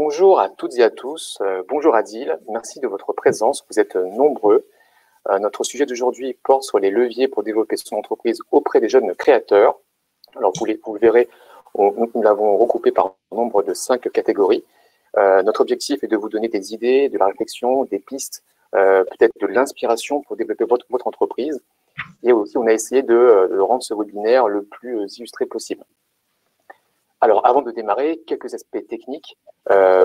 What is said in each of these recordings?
Bonjour à toutes et à tous. Bonjour Adil, merci de votre présence. Vous êtes nombreux. Notre sujet d'aujourd'hui porte sur les leviers pour développer son entreprise auprès des jeunes créateurs. Alors, vous le verrez, nous l'avons recoupé par nombre de 5 catégories. Notre objectif est de vous donner des idées, de la réflexion, des pistes, peut-être de l'inspiration pour développer votre entreprise. Et aussi, on a essayé de rendre ce webinaire le plus illustré possible. Alors, avant de démarrer, quelques aspects techniques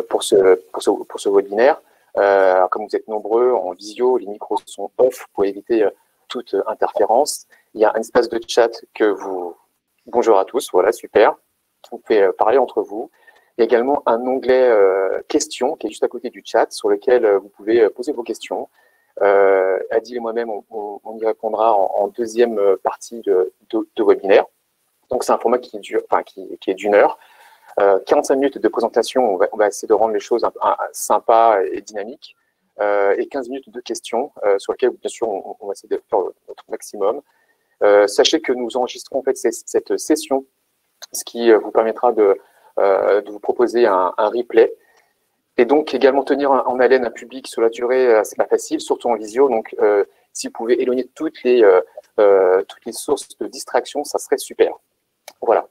pour ce webinaire. Alors, comme vous êtes nombreux en visio, les micros sont off pour éviter toute interférence. Il y a un espace de chat que vous... Bonjour à tous, voilà, super. Vous pouvez parler entre vous. Il y a également un onglet questions qui est juste à côté du chat sur lequel vous pouvez poser vos questions. Adil et moi-même, on y répondra en deuxième partie de webinaire. Donc, c'est un format qui est d'une heure. 45 minutes de présentation, on va essayer de rendre les choses sympas et dynamiques. Et 15 minutes de questions sur lesquelles, bien sûr, on va essayer de faire notre maximum. Sachez que nous enregistrons en fait cette session, ce qui vous permettra de vous proposer un replay. Et donc, également tenir en haleine un public sur la durée, c'est pas facile, surtout en visio. Donc, si vous pouvez éloigner toutes les sources de distraction, ça serait super. Voilà.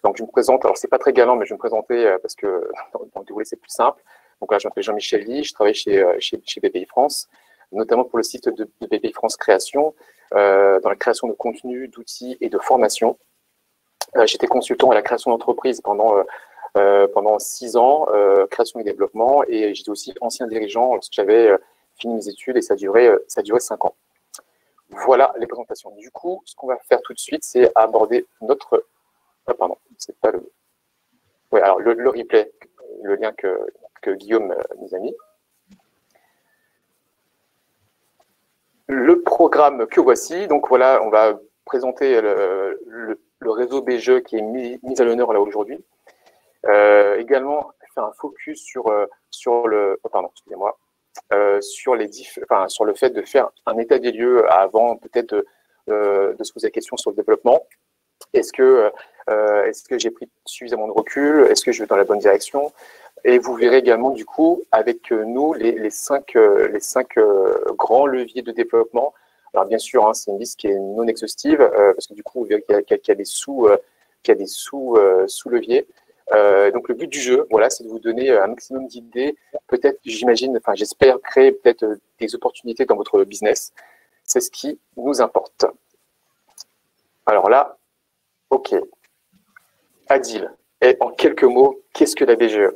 Donc, je me présente. Alors, c'est pas très galant, mais je vais me présenter parce que dans le déroulé, c'est plus simple. Donc là, je m'appelle Jean-Michel Ly, je travaille chez BPI France, notamment pour le site de BPI France Création, dans la création de contenu, d'outils et de formation. J'étais consultant à la création d'entreprise pendant 6 ans, création et développement, et j'étais aussi ancien dirigeant lorsque j'avais fini mes études et ça durait 5 ans. Voilà les présentations. Du coup, ce qu'on va faire tout de suite, c'est aborder notre... Ah, pardon, c'est pas le... Oui, alors le replay, le lien que Guillaume nous a mis. Le programme que voici, donc voilà, on va présenter le réseau BGE qui est mis à l'honneur là aujourd'hui. Également, faire un focus sur le... Oh, pardon, excusez-moi. Sur le fait de faire un état des lieux avant peut-être de se poser la question sur le développement. Est-ce que j'ai pris suffisamment de recul? Est-ce que je vais dans la bonne direction? Et vous verrez également, du coup, avec nous, les cinq grands leviers de développement. Alors, bien sûr, hein, c'est une liste qui est non exhaustive, parce que du coup, vous verrez qu'il y a des sous-leviers. Donc, le but du jeu, voilà, c'est de vous donner un maximum d'idées. Peut-être, j'espère créer peut-être des opportunités dans votre business. C'est ce qui nous importe. Alors là, OK. Adil, et en quelques mots, qu'est-ce que la BGE?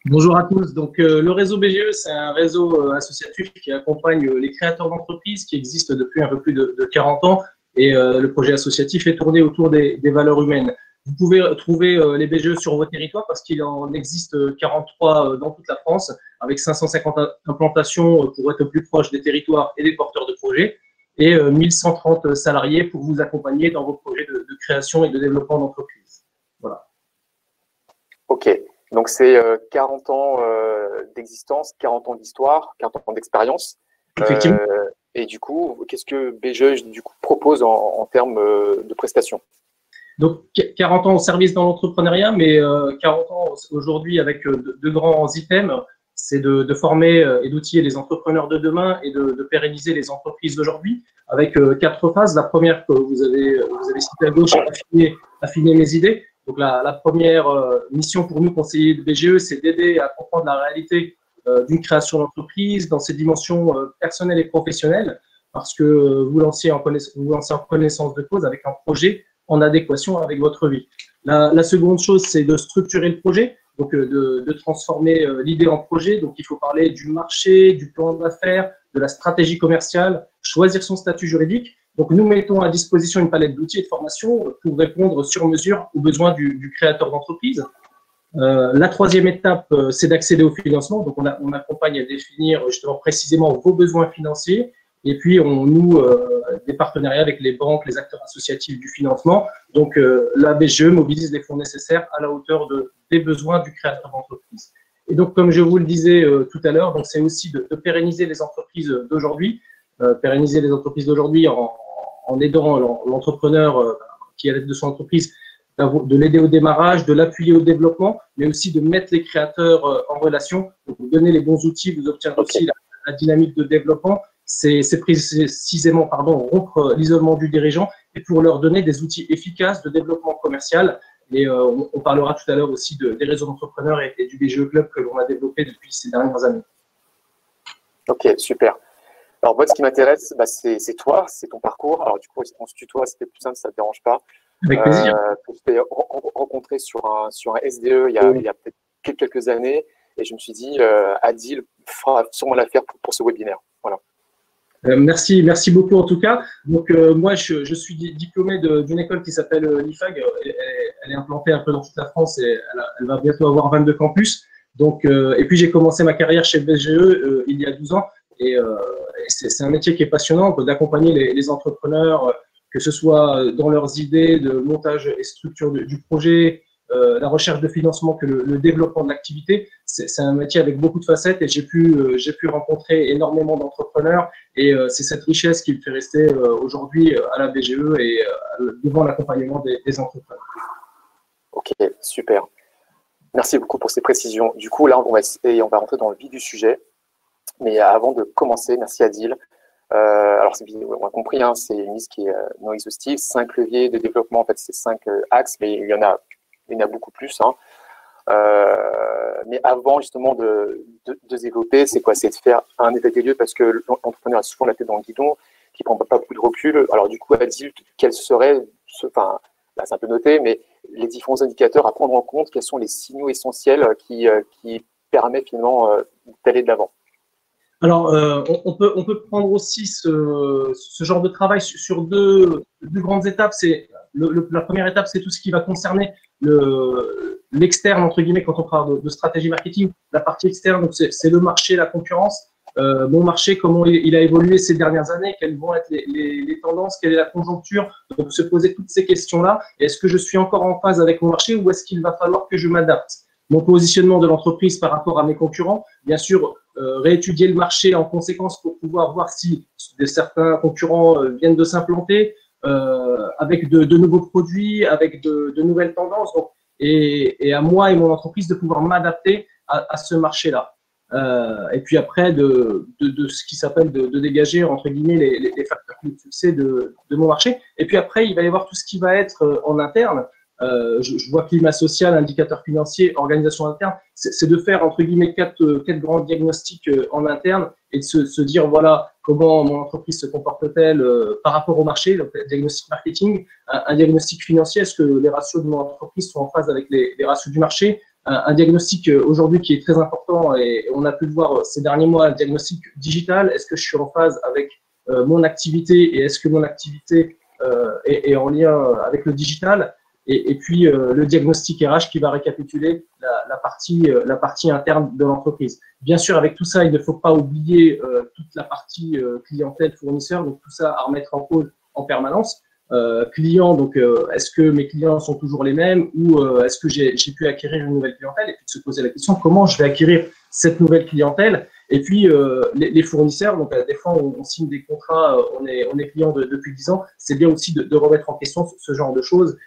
Bonjour à tous. Donc, le réseau BGE, c'est un réseau associatif qui accompagne les créateurs d'entreprises qui existent depuis un peu plus de 40 ans. Et le projet associatif est tourné autour des valeurs humaines. Vous pouvez trouver les BGE sur vos territoires parce qu'il en existe 43 dans toute la France, avec 550 implantations pour être plus proche des territoires et des porteurs de projets, et 1130 salariés pour vous accompagner dans vos projets de création et de développement d'entreprise. Voilà. OK. Donc, c'est 40 ans d'existence, 40 ans d'histoire, 40 ans d'expérience. Effectivement. Et du coup, qu'est-ce que BGE propose en termes de prestations? Donc, 40 ans au service dans l'entrepreneuriat, mais 40 ans aujourd'hui avec deux grands items, c'est de former et d'outiller les entrepreneurs de demain et de pérenniser les entreprises d'aujourd'hui avec 4 phases. La première que vous avez citée à gauche, affiner mes idées. Donc, la première mission pour nous, conseillers de BGE, c'est d'aider à comprendre la réalité d'une création d'entreprise dans ses dimensions personnelles et professionnelles, parce que vous lancez en connaissance de cause avec un projet en adéquation avec votre vie. La seconde chose, c'est de structurer le projet, donc de transformer l'idée en projet. Donc, il faut parler du marché, du plan d'affaires, de la stratégie commerciale, choisir son statut juridique. Donc, nous mettons à disposition une palette d'outils et de formations pour répondre sur mesure aux besoins du créateur d'entreprise. La troisième étape, c'est d'accéder au financement. Donc, on accompagne à définir justement précisément vos besoins financiers. Et puis, on noue des partenariats avec les banques, les acteurs associatifs du financement. Donc, la BGE mobilise les fonds nécessaires à la hauteur des besoins du créateur d'entreprise. Et donc, comme je vous le disais tout à l'heure, c'est aussi de pérenniser les entreprises d'aujourd'hui, en aidant l'entrepreneur qui est à l'aide de son entreprise de l'aider au démarrage, de l'appuyer au développement, mais aussi de mettre les créateurs en relation. Donc, vous donnez les bons outils, vous obtiendrez aussi la dynamique de développement. C'est précisément rompre l'isolement du dirigeant et pour leur donner des outils efficaces de développement commercial. Et on parlera tout à l'heure aussi des réseaux d'entrepreneurs et du BGE Club que l'on a développé depuis ces dernières années. Ok, super. Alors moi, ce qui m'intéresse, c'est toi, c'est ton parcours. Alors du coup, on se tutoie, c'était plus simple, ça ne te dérange pas. Avec plaisir. Que je t'ai rencontré sur un SDE il y a peut-être quelques années et je me suis dit, Adil fera sûrement l'affaire pour ce webinaire. Voilà. Merci beaucoup en tout cas. Donc moi, je suis diplômé d'une école qui s'appelle l'IFAG. Elle est implantée un peu dans toute la France et elle va bientôt avoir 22 campus. Donc, et puis j'ai commencé ma carrière chez BGE il y a 12 ans. Et c'est un métier qui est passionnant d'accompagner les entrepreneurs, que ce soit dans leurs idées de montage et structure du projet, la recherche de financement que le développement de l'activité. C'est un métier avec beaucoup de facettes et j'ai pu rencontrer énormément d'entrepreneurs et c'est cette richesse qui me fait rester aujourd'hui à la BGE et devant l'accompagnement des entrepreneurs. Ok, super. Merci beaucoup pour ces précisions. Du coup, là, on va rentrer dans le vif du sujet. Mais avant de commencer, merci Adil. Alors, on a compris, hein, c'est une liste qui est non exhaustive, 5 leviers de développement, en fait, c'est 5 axes, mais il y en a beaucoup plus. Hein. Mais avant, justement, de développer, c'est quoi? C'est de faire un état des lieux parce que l'entrepreneur a souvent la tête dans le guidon, qui ne prend pas beaucoup de recul. Alors, du coup, Adil, quels seraient, enfin, là, c'est un peu noté, mais les différents indicateurs à prendre en compte, quels sont les signaux essentiels qui permettent finalement d'aller de l'avant? Alors, on peut prendre aussi ce genre de travail sur deux grandes étapes. La première étape, c'est tout ce qui va concerner l'externe, entre guillemets, quand on parle de stratégie marketing. La partie externe, donc c'est le marché, la concurrence. Mon marché, comment il a évolué ces dernières années, quelles vont être les tendances, quelle est la conjoncture. Donc, se poser toutes ces questions-là. Est-ce que je suis encore en phase avec mon marché ou est-ce qu'il va falloir que je m'adapte? Mon positionnement de l'entreprise par rapport à mes concurrents, bien sûr, réétudier le marché en conséquence pour pouvoir voir si certains concurrents viennent de s'implanter avec de nouveaux produits, avec de nouvelles tendances. Donc, et à moi et mon entreprise de pouvoir m'adapter à ce marché-là. Et puis après, de ce qui s'appelle de dégager, entre guillemets, les facteurs de succès de mon marché. Et puis après, il va y avoir tout ce qui va être en interne. Je vois climat social, indicateurs financiers, organisation interne, c'est de faire entre guillemets quatre grands diagnostics en interne et de se dire voilà comment mon entreprise se comporte-t-elle par rapport au marché, donc diagnostic marketing, un diagnostic financier, est-ce que les ratios de mon entreprise sont en phase avec les ratios du marché, un diagnostic aujourd'hui qui est très important et on a pu le voir ces derniers mois, un diagnostic digital, est-ce que je suis en phase avec mon activité et est-ce que mon activité est en lien avec le digital? Et puis le diagnostic RH qui va récapituler la partie interne de l'entreprise. Bien sûr, avec tout ça, il ne faut pas oublier toute la partie clientèle fournisseur, donc tout ça à remettre en cause en permanence. Clients, donc est-ce que mes clients sont toujours les mêmes ou est-ce que j'ai pu acquérir une nouvelle clientèle et puis de se poser la question comment je vais acquérir cette nouvelle clientèle. Et puis les fournisseurs, donc des fois on signe des contrats, on est client depuis 10 ans, c'est bien aussi de remettre en question ce genre de choses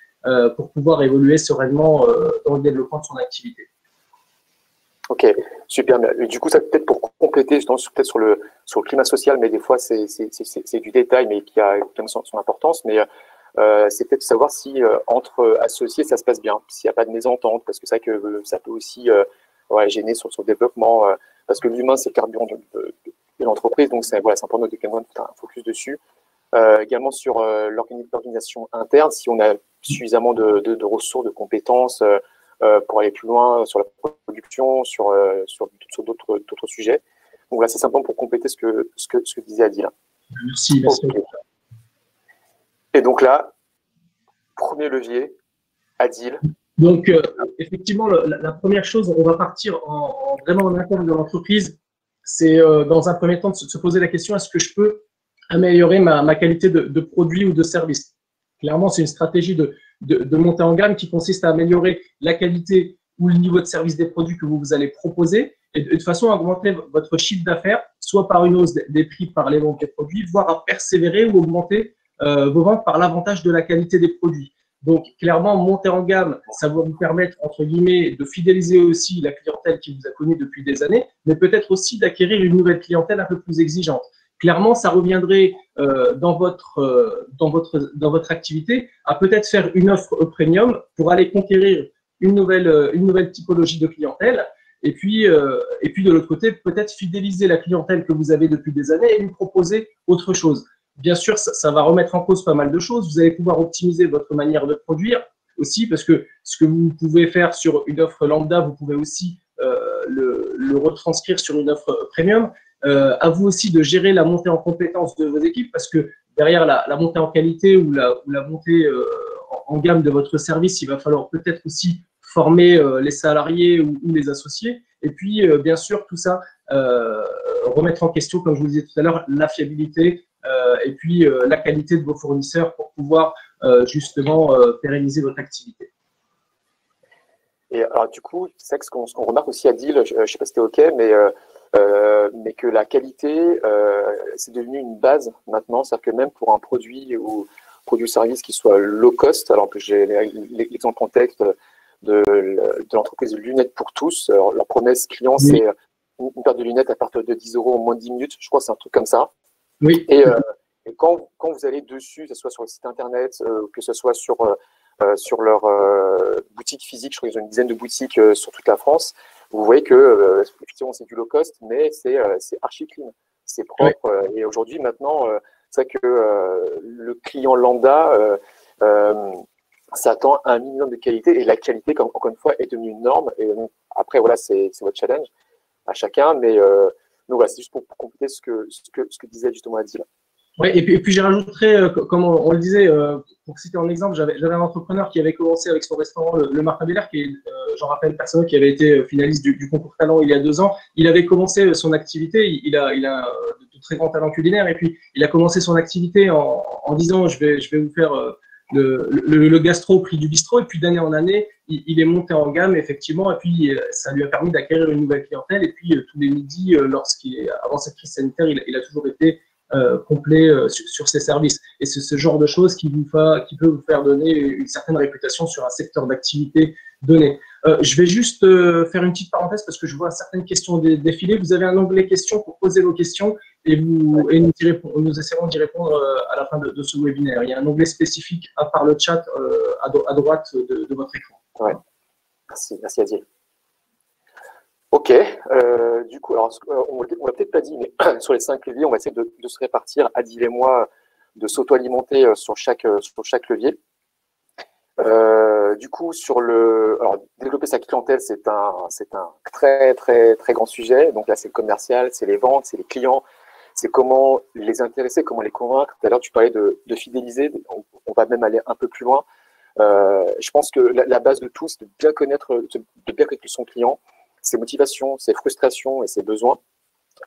pour pouvoir évoluer sereinement dans le développement de son activité. Ok, super. Mais, du coup, ça peut-être pour compléter, peut-être sur le climat social, mais des fois c'est du détail, mais qui a son importance. Mais c'est peut-être savoir si entre associés ça se passe bien, s'il n'y a pas de mésentente, parce que c'est vrai que ça peut aussi gêner sur son développement, parce que l'humain c'est le carburant de l'entreprise, donc c'est important de faire un focus dessus. Également sur l'organisation interne, si on a suffisamment de ressources, de compétences pour aller plus loin sur la production, sur d'autres sujets. Donc là, c'est simplement pour compléter ce que disait Adil. Merci. Okay. Et donc là, premier levier, Adil. Donc, effectivement, la première chose, on va partir vraiment en interne de l'entreprise. C'est dans un premier temps de se poser la question, est-ce que je peux améliorer ma qualité de produit ou de service? Clairement, c'est une stratégie de montée en gamme qui consiste à améliorer la qualité ou le niveau de service des produits que vous allez proposer et de façon à augmenter votre chiffre d'affaires, soit par une hausse des prix par les ventes des produits, voire à persévérer ou augmenter vos ventes par l'avantage de la qualité des produits. Donc, clairement, monter en gamme, ça va vous permettre, entre guillemets, de fidéliser aussi la clientèle qui vous a connu depuis des années, mais peut-être aussi d'acquérir une nouvelle clientèle un peu plus exigeante. Clairement, ça reviendrait dans votre activité à peut-être faire une offre premium pour aller conquérir une nouvelle typologie de clientèle. Et puis de l'autre côté, peut-être fidéliser la clientèle que vous avez depuis des années et lui proposer autre chose. Bien sûr, ça va remettre en cause pas mal de choses. Vous allez pouvoir optimiser votre manière de produire aussi, parce que ce que vous pouvez faire sur une offre lambda, vous pouvez aussi le retranscrire sur une offre premium. À vous aussi de gérer la montée en compétences de vos équipes, parce que derrière la montée en qualité ou la montée en gamme de votre service, il va falloir peut-être aussi former les salariés ou les associés. Et puis, bien sûr, tout ça, remettre en question, comme je vous disais tout à l'heure, la fiabilité et puis la qualité de vos fournisseurs pour pouvoir justement pérenniser votre activité. Et alors, du coup, c'est ce qu'on remarque aussi à Deal, je ne sais pas si c'était OK, mais que la qualité, c'est devenu une base maintenant. C'est-à-dire que même pour un produit ou service qui soit low cost, alors que j'ai l'exemple en tête de l'entreprise Lunettes pour tous. Alors, leur promesse client, c'est une paire de lunettes à partir de 10 € en moins de 10 minutes. Je crois que c'est un truc comme ça. Oui. Et quand vous allez dessus, que ce soit sur le site internet, que ce soit sur leur boutique physique, je crois qu'ils ont une dizaine de boutiques sur toute la France, vous voyez que effectivement c'est du low cost, mais c'est archi clean, c'est propre. Et aujourd'hui, maintenant, c'est vrai que le client lambda s'attend à un minimum de qualité, et la qualité, encore une fois, est devenue une norme. Et après, voilà, c'est votre challenge à chacun, mais donc voilà, c'est juste pour compléter ce que disait justement Adil. Oui, et puis j'y rajouterais, comme on le disait, pour citer un exemple, j'avais un entrepreneur qui avait commencé avec son restaurant, le Martin Belair, qui est, j'en rappelle, personne qui avait été finaliste du concours talent il y a 2 ans. Il avait commencé son activité, il a de très grands talents culinaires, et puis il a commencé son activité en disant je vais vous faire le gastro au prix du bistrot, et puis d'année en année, il est monté en gamme, effectivement, et puis ça lui a permis d'acquérir une nouvelle clientèle, et puis tous les midis, avant cette crise sanitaire, il a toujours été complet sur ces services. Et c'est ce genre de choses qui peut vous faire donner une certaine réputation sur un secteur d'activité donné. Je vais juste faire une petite parenthèse parce que je vois certaines questions défiler. Vous avez un onglet questions pour poser vos questions et nous essaierons d'y répondre à la fin de ce webinaire. Il y a un onglet spécifique à part le chat à droite de votre écran. Ouais. Merci Adil. Ok, du coup, alors, on l'a peut-être pas dit, mais sur les 5 leviers, on va essayer de se répartir, Adil et moi, de s'auto-alimenter sur chaque levier. Du coup, alors, développer sa clientèle, c'est un très, très, très grand sujet. Donc là, c'est le commercial, c'est les ventes, c'est les clients, c'est comment les intéresser, comment les convaincre. Tout à l'heure, tu parlais de fidéliser, on va même aller un peu plus loin. Je pense que la base de tout, c'est de bien connaître son client, ses motivations, ses frustrations et ses besoins.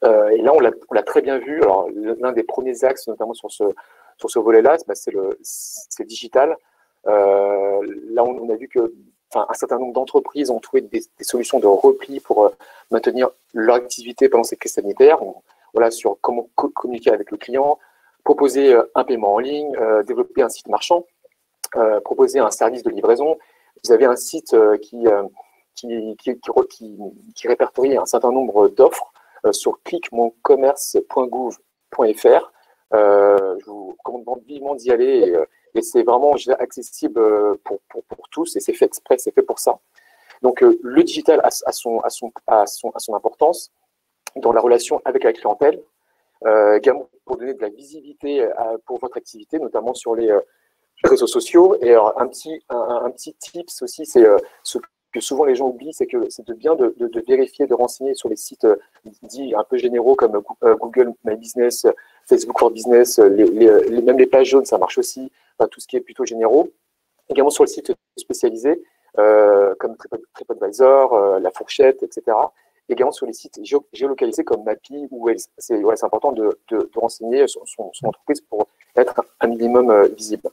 Et là, on l'a très bien vu. Alors, l'un des premiers axes, notamment sur ce volet-là, c'est le digital. Là, on a vu que un certain nombre d'entreprises ont trouvé des solutions de repli pour maintenir leur activité pendant cette crise sanitaire. Voilà, sur comment communiquer avec le client, proposer un paiement en ligne, développer un site marchand, proposer un service de livraison. Vous avez un site qui répertorie un certain nombre d'offres sur clic-mon-commerce.gouv.fr. Je vous recommande vivement d'y aller et c'est vraiment accessible pour tous et c'est fait exprès, c'est fait pour ça. Donc le digital a son importance dans la relation avec la clientèle, également pour donner de la visibilité pour votre activité, notamment sur les réseaux sociaux. Et alors, un petit tips aussi, c'est ce que souvent les gens oublient, c'est que c'est bien de vérifier, de renseigner sur les sites dits un peu généraux comme Google My Business, Facebook for Business, même les pages jaunes, ça marche aussi, tout ce qui est plutôt généraux. Également sur le site spécialisé, comme TripAdvisor, La Fourchette, etc. Également sur les sites géolocalisés comme Mappy ou Waze. C'est important de renseigner son entreprise pour être un minimum visible.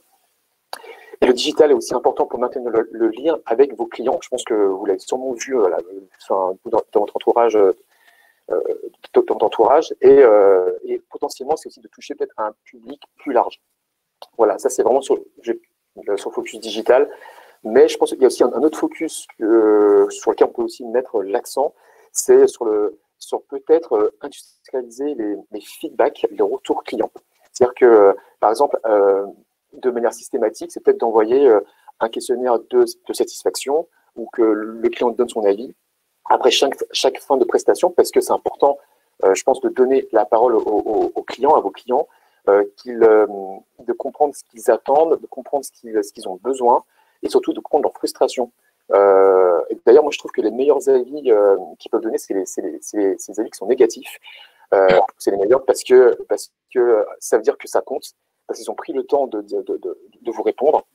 Et le digital est aussi important pour maintenir le lien avec vos clients. Je pense que vous l'avez sûrement vu dans votre entourage. Et potentiellement, c'est aussi de toucher peut-être un public plus large. Voilà, ça c'est vraiment sur le focus digital. Mais je pense qu'il y a aussi un autre focus sur lequel on peut aussi mettre l'accent, c'est sur peut-être industrialiser les feedbacks, les retours clients. C'est-à-dire que, par exemple, de manière systématique, c'est peut-être d'envoyer un questionnaire de satisfaction ou que le client donne son avis après chaque fin de prestation, parce que c'est important, je pense, de donner la parole aux clients, à vos clients, de comprendre ce qu'ils attendent, de comprendre ce qu'ils ont besoin, et surtout de comprendre leur frustration. Et d'ailleurs, moi, je trouve que les meilleurs avis qu'ils peuvent donner, c'est les avis qui sont négatifs. C'est les meilleurs parce que ça veut dire que ça compte, parce qu'ils ont pris le temps de vous répondre.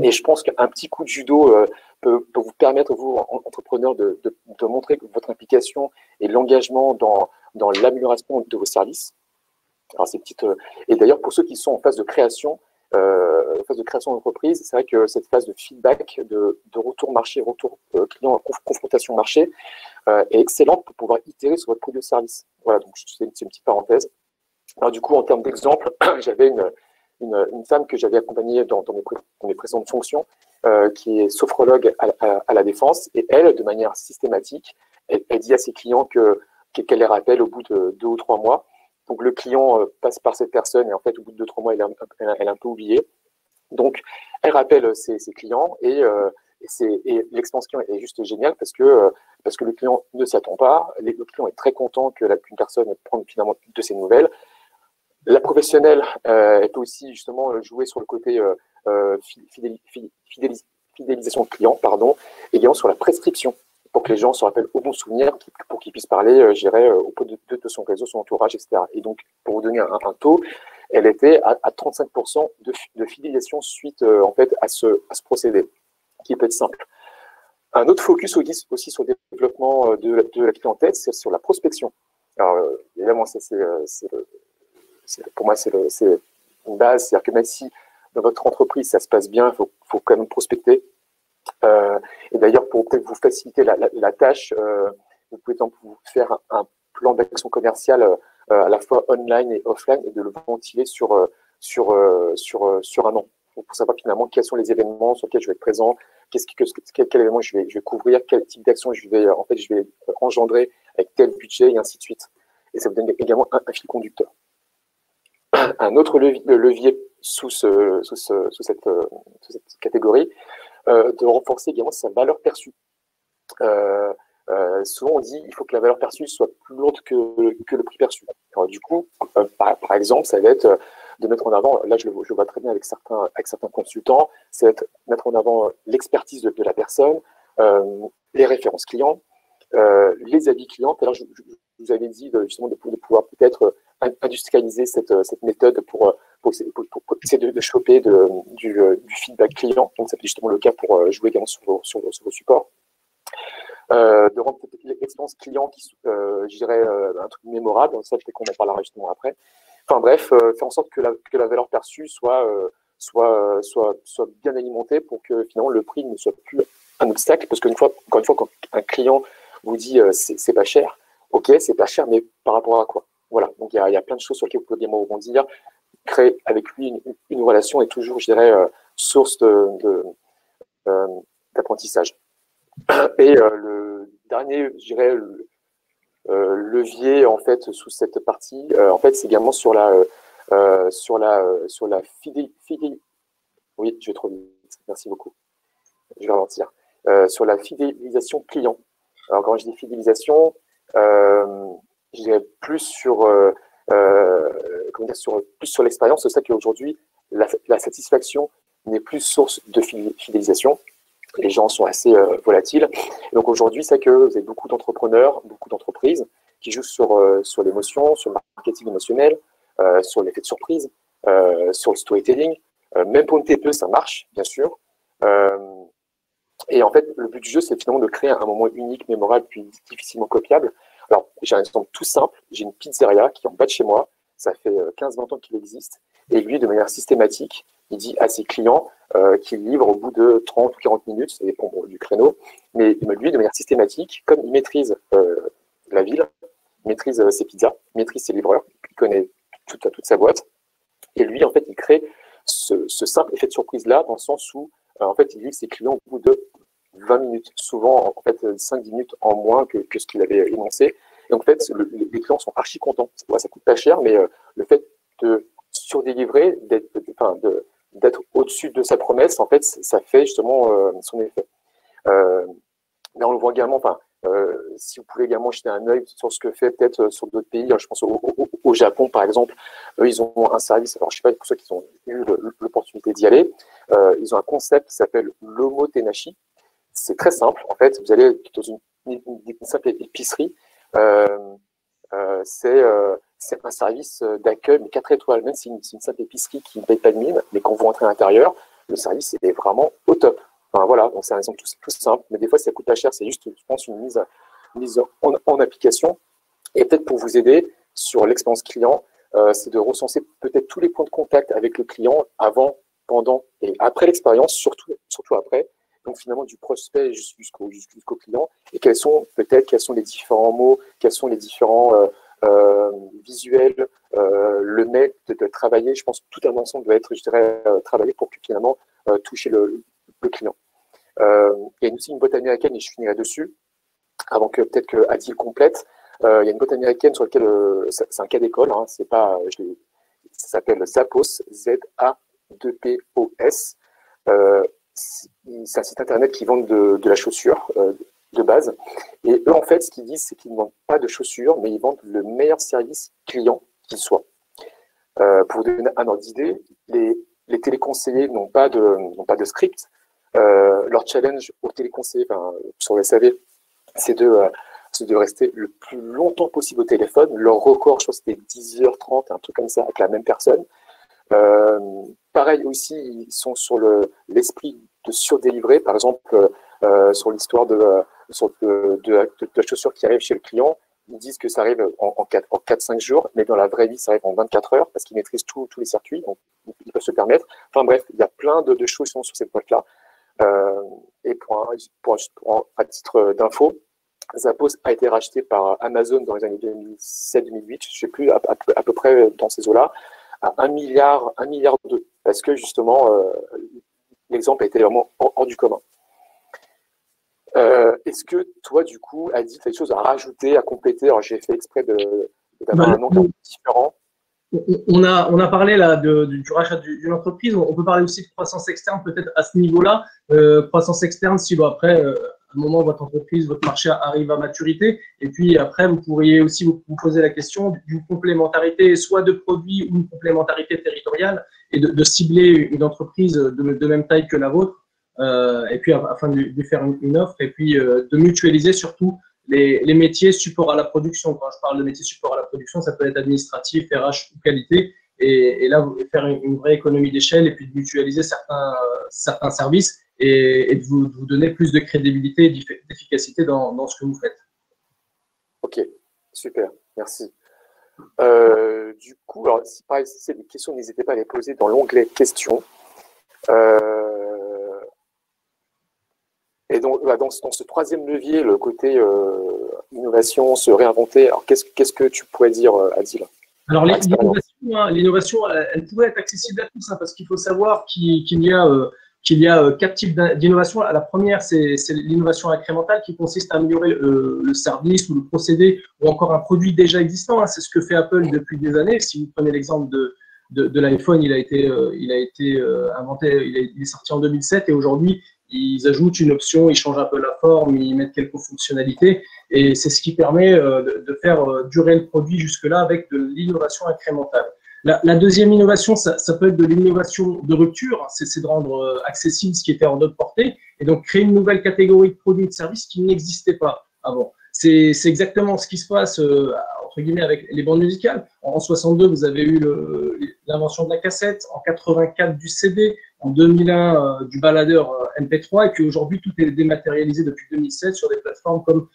Et je pense qu'un petit coup de judo peut vous permettre, vous, entrepreneurs, de montrer votre implication et l'engagement dans l'amélioration de vos services. Alors, et d'ailleurs, pour ceux qui sont en phase de création, d'entreprise, c'est vrai que cette phase de feedback, de retour marché, retour client, confrontation marché, est excellente pour pouvoir itérer sur votre produit de service. Voilà, donc c'est une petite parenthèse. Alors du coup, en termes d'exemple, j'avais une femme que j'avais accompagnée dans mes précédentes fonctions, qui est sophrologue à la Défense, et elle, de manière systématique, elle dit à ses clients qu'elle les rappelle au bout de 2 ou 3 mois. Donc le client passe par cette personne et en fait au bout de 2-3 mois, elle est un peu oubliée. Donc elle rappelle ses clients et l'expérience client est juste géniale parce que le client ne s'y attend pas. Le client est très content qu'une personne prenne finalement de ses nouvelles. La professionnelle, elle peut aussi justement jouer sur le côté fidélisation client, également sur la prescription, pour que les gens se rappellent au bon souvenir, pour qu'ils puissent parler, je dirais, auprès de son réseau, son entourage, etc. Et donc, pour vous donner un taux, elle était à 35% de fidélisation suite en fait à ce procédé, qui peut être simple. Un autre focus aussi sur le développement de la clientèle, c'est sur la prospection. Alors, évidemment, pour moi, c'est une base. C'est-à-dire que même si dans votre entreprise, ça se passe bien, il faut quand même prospecter. Et d'ailleurs, pour peut-être vous faciliter la tâche, vous pouvez vous faire un plan d'action commerciale à la fois online et offline et de le ventiler sur un an. Pour savoir finalement quels sont les événements sur lesquels je vais être présent, quel événement je vais couvrir, quel type d'action je vais engendrer avec tel budget et ainsi de suite. Et ça vous donne également un fil conducteur. Un autre levier sous cette catégorie, de renforcer également sa valeur perçue. Souvent on dit qu'il faut que la valeur perçue soit plus lourde que le prix perçu. Alors, du coup, par exemple, ça va être de mettre en avant, là je vois très bien avec certains consultants, ça va être mettre en avant l'expertise de la personne, les références clients, les avis clients. Alors, je vous avais dit justement de pouvoir peut-être industrialiser cette méthode pour essayer de choper du feedback client. Donc, ça fait justement le cas pour jouer également sur vos supports. De rendre l'expérience client, je dirais, un truc mémorable. Ça, peut-être qu'on en parlera justement après. Enfin bref, faire en sorte que la valeur perçue soit bien alimentée pour que finalement le prix ne soit plus un obstacle. Parce encore une fois, quand un client vous dit c'est pas cher, ok, c'est pas cher, mais par rapport à quoi? Voilà, donc il y a plein de choses sur lesquelles vous pouvez bien rebondir. Créer avec lui une relation est toujours, je dirais, source d'apprentissage. Et le dernier, je dirais, levier en fait sous cette partie, en fait, c'est également sur la fidélisation. Oui, je vais trop vite. Merci beaucoup. Je vais ralentir. Sur la fidélisation client. Alors quand je dis fidélisation, je dirais plus sur l'expérience. C'est ça qu'aujourd'hui, la satisfaction n'est plus source de fidélisation. Les gens sont assez volatiles. Et donc aujourd'hui, c'est que vous avez beaucoup d'entrepreneurs, beaucoup d'entreprises qui jouent sur l'émotion, sur le marketing émotionnel, sur l'effet de surprise, sur le storytelling. Même pour une TPE, ça marche, bien sûr. Et en fait, le but du jeu, c'est finalement de créer un moment unique, mémorable, puis difficilement copiable. Alors, j'ai un exemple tout simple. J'ai une pizzeria qui est en bas de chez moi. Ça fait 15-20 ans qu'il existe. Et lui, de manière systématique, il dit à ses clients qu'il livre au bout de 30 ou 40 minutes, ça dépend du créneau, mais lui, de manière systématique, comme il maîtrise la ville, il maîtrise ses pizzas, il maîtrise ses livreurs, il connaît toute sa boîte, et lui, en fait, il crée ce simple effet de surprise-là, dans le sens où, en fait, il livre ses clients au bout de 20 minutes, souvent, en fait, 5-10 minutes en moins que ce qu'il avait énoncé. Et en fait, les clients sont archi contents. Ouais, ça coûte pas cher, mais le fait de surdélivrer, d'être au-dessus de sa promesse, en fait, ça fait justement son effet. Mais on le voit également, si vous pouvez également jeter un œil sur ce que fait peut-être sur d'autres pays, je pense au Japon par exemple, eux ils ont un service, alors je ne sais pas pour ceux qui ont eu l'opportunité d'y aller, ils ont un concept qui s'appelle l'omotenashi. C'est très simple, en fait, vous allez dans une simple épicerie, c'est un service d'accueil, mais 4 étoiles, même si c'est une simple épicerie qui ne paye pas de mine, mais quand vous rentrez à l'intérieur, le service est vraiment au top. Enfin, voilà, donc c'est un exemple tout simple, mais des fois ça coûte pas cher, c'est juste, je pense, une mise en application. Et peut-être pour vous aider sur l'expérience client, c'est de recenser peut-être tous les points de contact avec le client avant, pendant et après l'expérience, surtout après. Donc finalement du prospect jusqu'au client, et quels sont les différents mots, quels sont les différents visuels, le mail de travailler. Je pense que tout un ensemble doit être, je dirais, travaillé pour que finalement toucher le client. Il y a aussi une boîte américaine, et je finirai dessus, avant que peut-être que Adil complète. Il y a une boîte américaine sur laquelle c'est un cas d'école, hein, c'est pas, ça s'appelle Zappos, Z-A-2-P-O-S. C'est un site internet qui vend de la chaussure de base. Et eux, en fait, ce qu'ils disent, c'est qu'ils ne vendent pas de chaussures, mais ils vendent le meilleur service client qu'il soit. Pour vous donner un ordre d'idée, les téléconseillers n'ont pas de script. Leur challenge aux téléconseillers, sur le SAV, c'est de rester le plus longtemps possible au téléphone. Leur record, je crois, c'était 10h30, un truc comme ça, avec la même personne. Pareil aussi, ils sont sur l'esprit de surdélivrer, par exemple, sur l'histoire de la chaussure qui arrive chez le client. Ils disent que ça arrive en 4-5 jours, mais dans la vraie vie, ça arrive en 24 heures parce qu'ils maîtrisent tous les circuits, donc ils peuvent se permettre. Enfin bref, il y a plein de choses qui sont sur cette boîte-là. Et à titre d'info, Zappos a été racheté par Amazon dans les années 2007-2008, je ne sais plus, à peu près dans ces eaux-là, à 1 milliard 2, parce que justement, l'exemple a été vraiment hors du commun. Est-ce que toi, du coup, Adi, tu as des choses à rajouter, à compléter? Alors, j'ai fait exprès d'avoir un angle différent. On a parlé là du rachat d'une entreprise. On peut parler aussi de croissance externe peut-être à ce niveau-là. Croissance externe, si après, à un moment, votre entreprise, votre marché arrive à maturité. Et puis après, vous pourriez aussi vous poser la question d'une complémentarité, soit de produits ou une complémentarité territoriale, et de cibler une entreprise de même taille que la vôtre, et puis afin de lui faire une offre, et puis de mutualiser surtout les métiers support à la production. Quand je parle de métiers support à la production, ça peut être administratif, RH ou qualité, et là, vous faire une vraie économie d'échelle et puis de mutualiser certains services et de vous donner plus de crédibilité et d'efficacité dans ce que vous faites. Ok, super, merci. Du coup, alors, si pareil, si c'est des questions, n'hésitez pas à les poser dans l'onglet questions. Et donc, dans ce troisième levier, le côté innovation, se réinventer, alors qu'est-ce que tu pourrais dire, Adil? Alors, l'innovation, elle pourrait être accessible à tous, hein, parce qu'il faut savoir qu'il y a 4 types d'innovation. La première, c'est l'innovation incrémentale qui consiste à améliorer le service ou le procédé ou encore un produit déjà existant. Hein. C'est ce que fait Apple depuis des années. Si vous prenez l'exemple de l'iPhone, il a été inventé, il est sorti en 2007 et aujourd'hui, ils ajoutent une option, ils changent un peu la forme, ils mettent quelques fonctionnalités et c'est ce qui permet de faire durer le produit jusque-là avec de l'innovation incrémentale. La deuxième innovation, ça peut être de l'innovation de rupture, c'est de rendre accessible ce qui était hors de portée et donc créer une nouvelle catégorie de produits et de services qui n'existaient pas avant. C'est exactement ce qui se passe entre guillemets avec les bandes musicales. En 62, vous avez eu l'invention de la cassette, en 84 du CD, en 2001 du baladeur MP3 et puis aujourd'hui tout est dématérialisé depuis 2007 sur des plateformes comme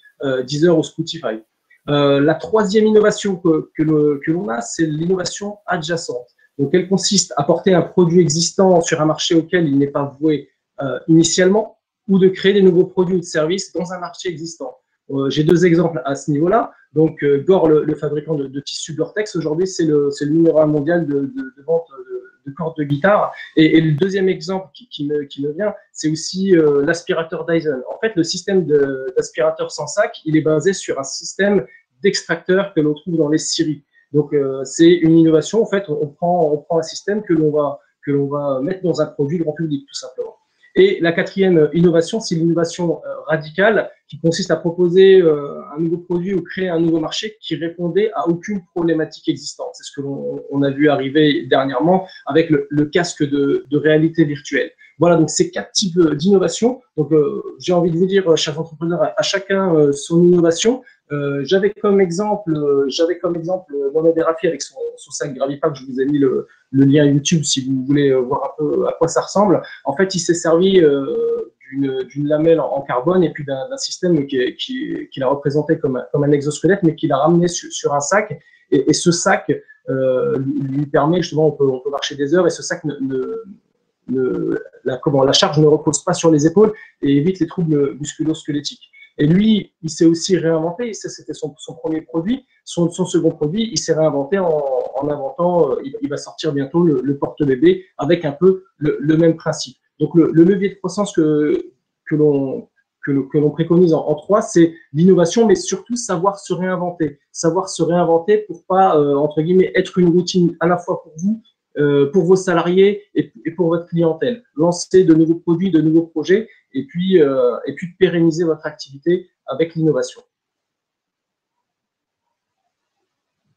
Deezer ou Spotify. La troisième innovation que l'on a, c'est l'innovation adjacente. Donc, elle consiste à porter un produit existant sur un marché auquel il n'est pas voué initialement ou de créer des nouveaux produits ou de services dans un marché existant. J'ai 2 exemples à ce niveau-là. Donc, Gore, le fabricant de tissus Gore-Tex, aujourd'hui, c'est le numéro 1 mondial de vente de cordes de guitare. Et le deuxième exemple qui me vient, c'est aussi l'aspirateur Dyson. En fait, le système d'aspirateur sans sac, il est basé sur un système d'extracteur que l'on trouve dans les scieries. Donc, c'est une innovation. En fait, on prend un système que l'on va mettre dans un produit grand public, tout simplement. Et la quatrième innovation, c'est l'innovation radicale qui consiste à proposer un nouveau produit ou créer un nouveau marché qui répondait à aucune problématique existante. C'est ce que l'on a vu arriver dernièrement avec le casque de réalité virtuelle. Voilà, donc ces 4 types d'innovation. Donc, j'ai envie de vous dire, chers entrepreneurs, à chacun son innovation. J'avais comme exemple Mohamed Erafi avec son sac Gravipack. Je vous ai mis le lien YouTube si vous voulez voir un peu à quoi ça ressemble. En fait, il s'est servi d'une lamelle en carbone et puis d'un système qu'il a représenté comme un exosquelette, mais qu'il a ramené sur un sac. Et ce sac lui permet justement, on peut marcher des heures, et ce sac la charge ne repose pas sur les épaules et évite les troubles musculo-squelettiques. Et lui, il s'est aussi réinventé. C'était son premier produit. Son second produit, il s'est réinventé en inventant, il va sortir bientôt le porte-bébé avec un peu le même principe. Donc, le levier de croissance que l'on préconise en 3, c'est l'innovation, mais surtout savoir se réinventer. Savoir se réinventer pour pas, entre guillemets, être une routine à la fois pour vous, pour vos salariés et pour votre clientèle. Lancer de nouveaux produits, de nouveaux projets, et puis pérenniser votre activité avec l'innovation.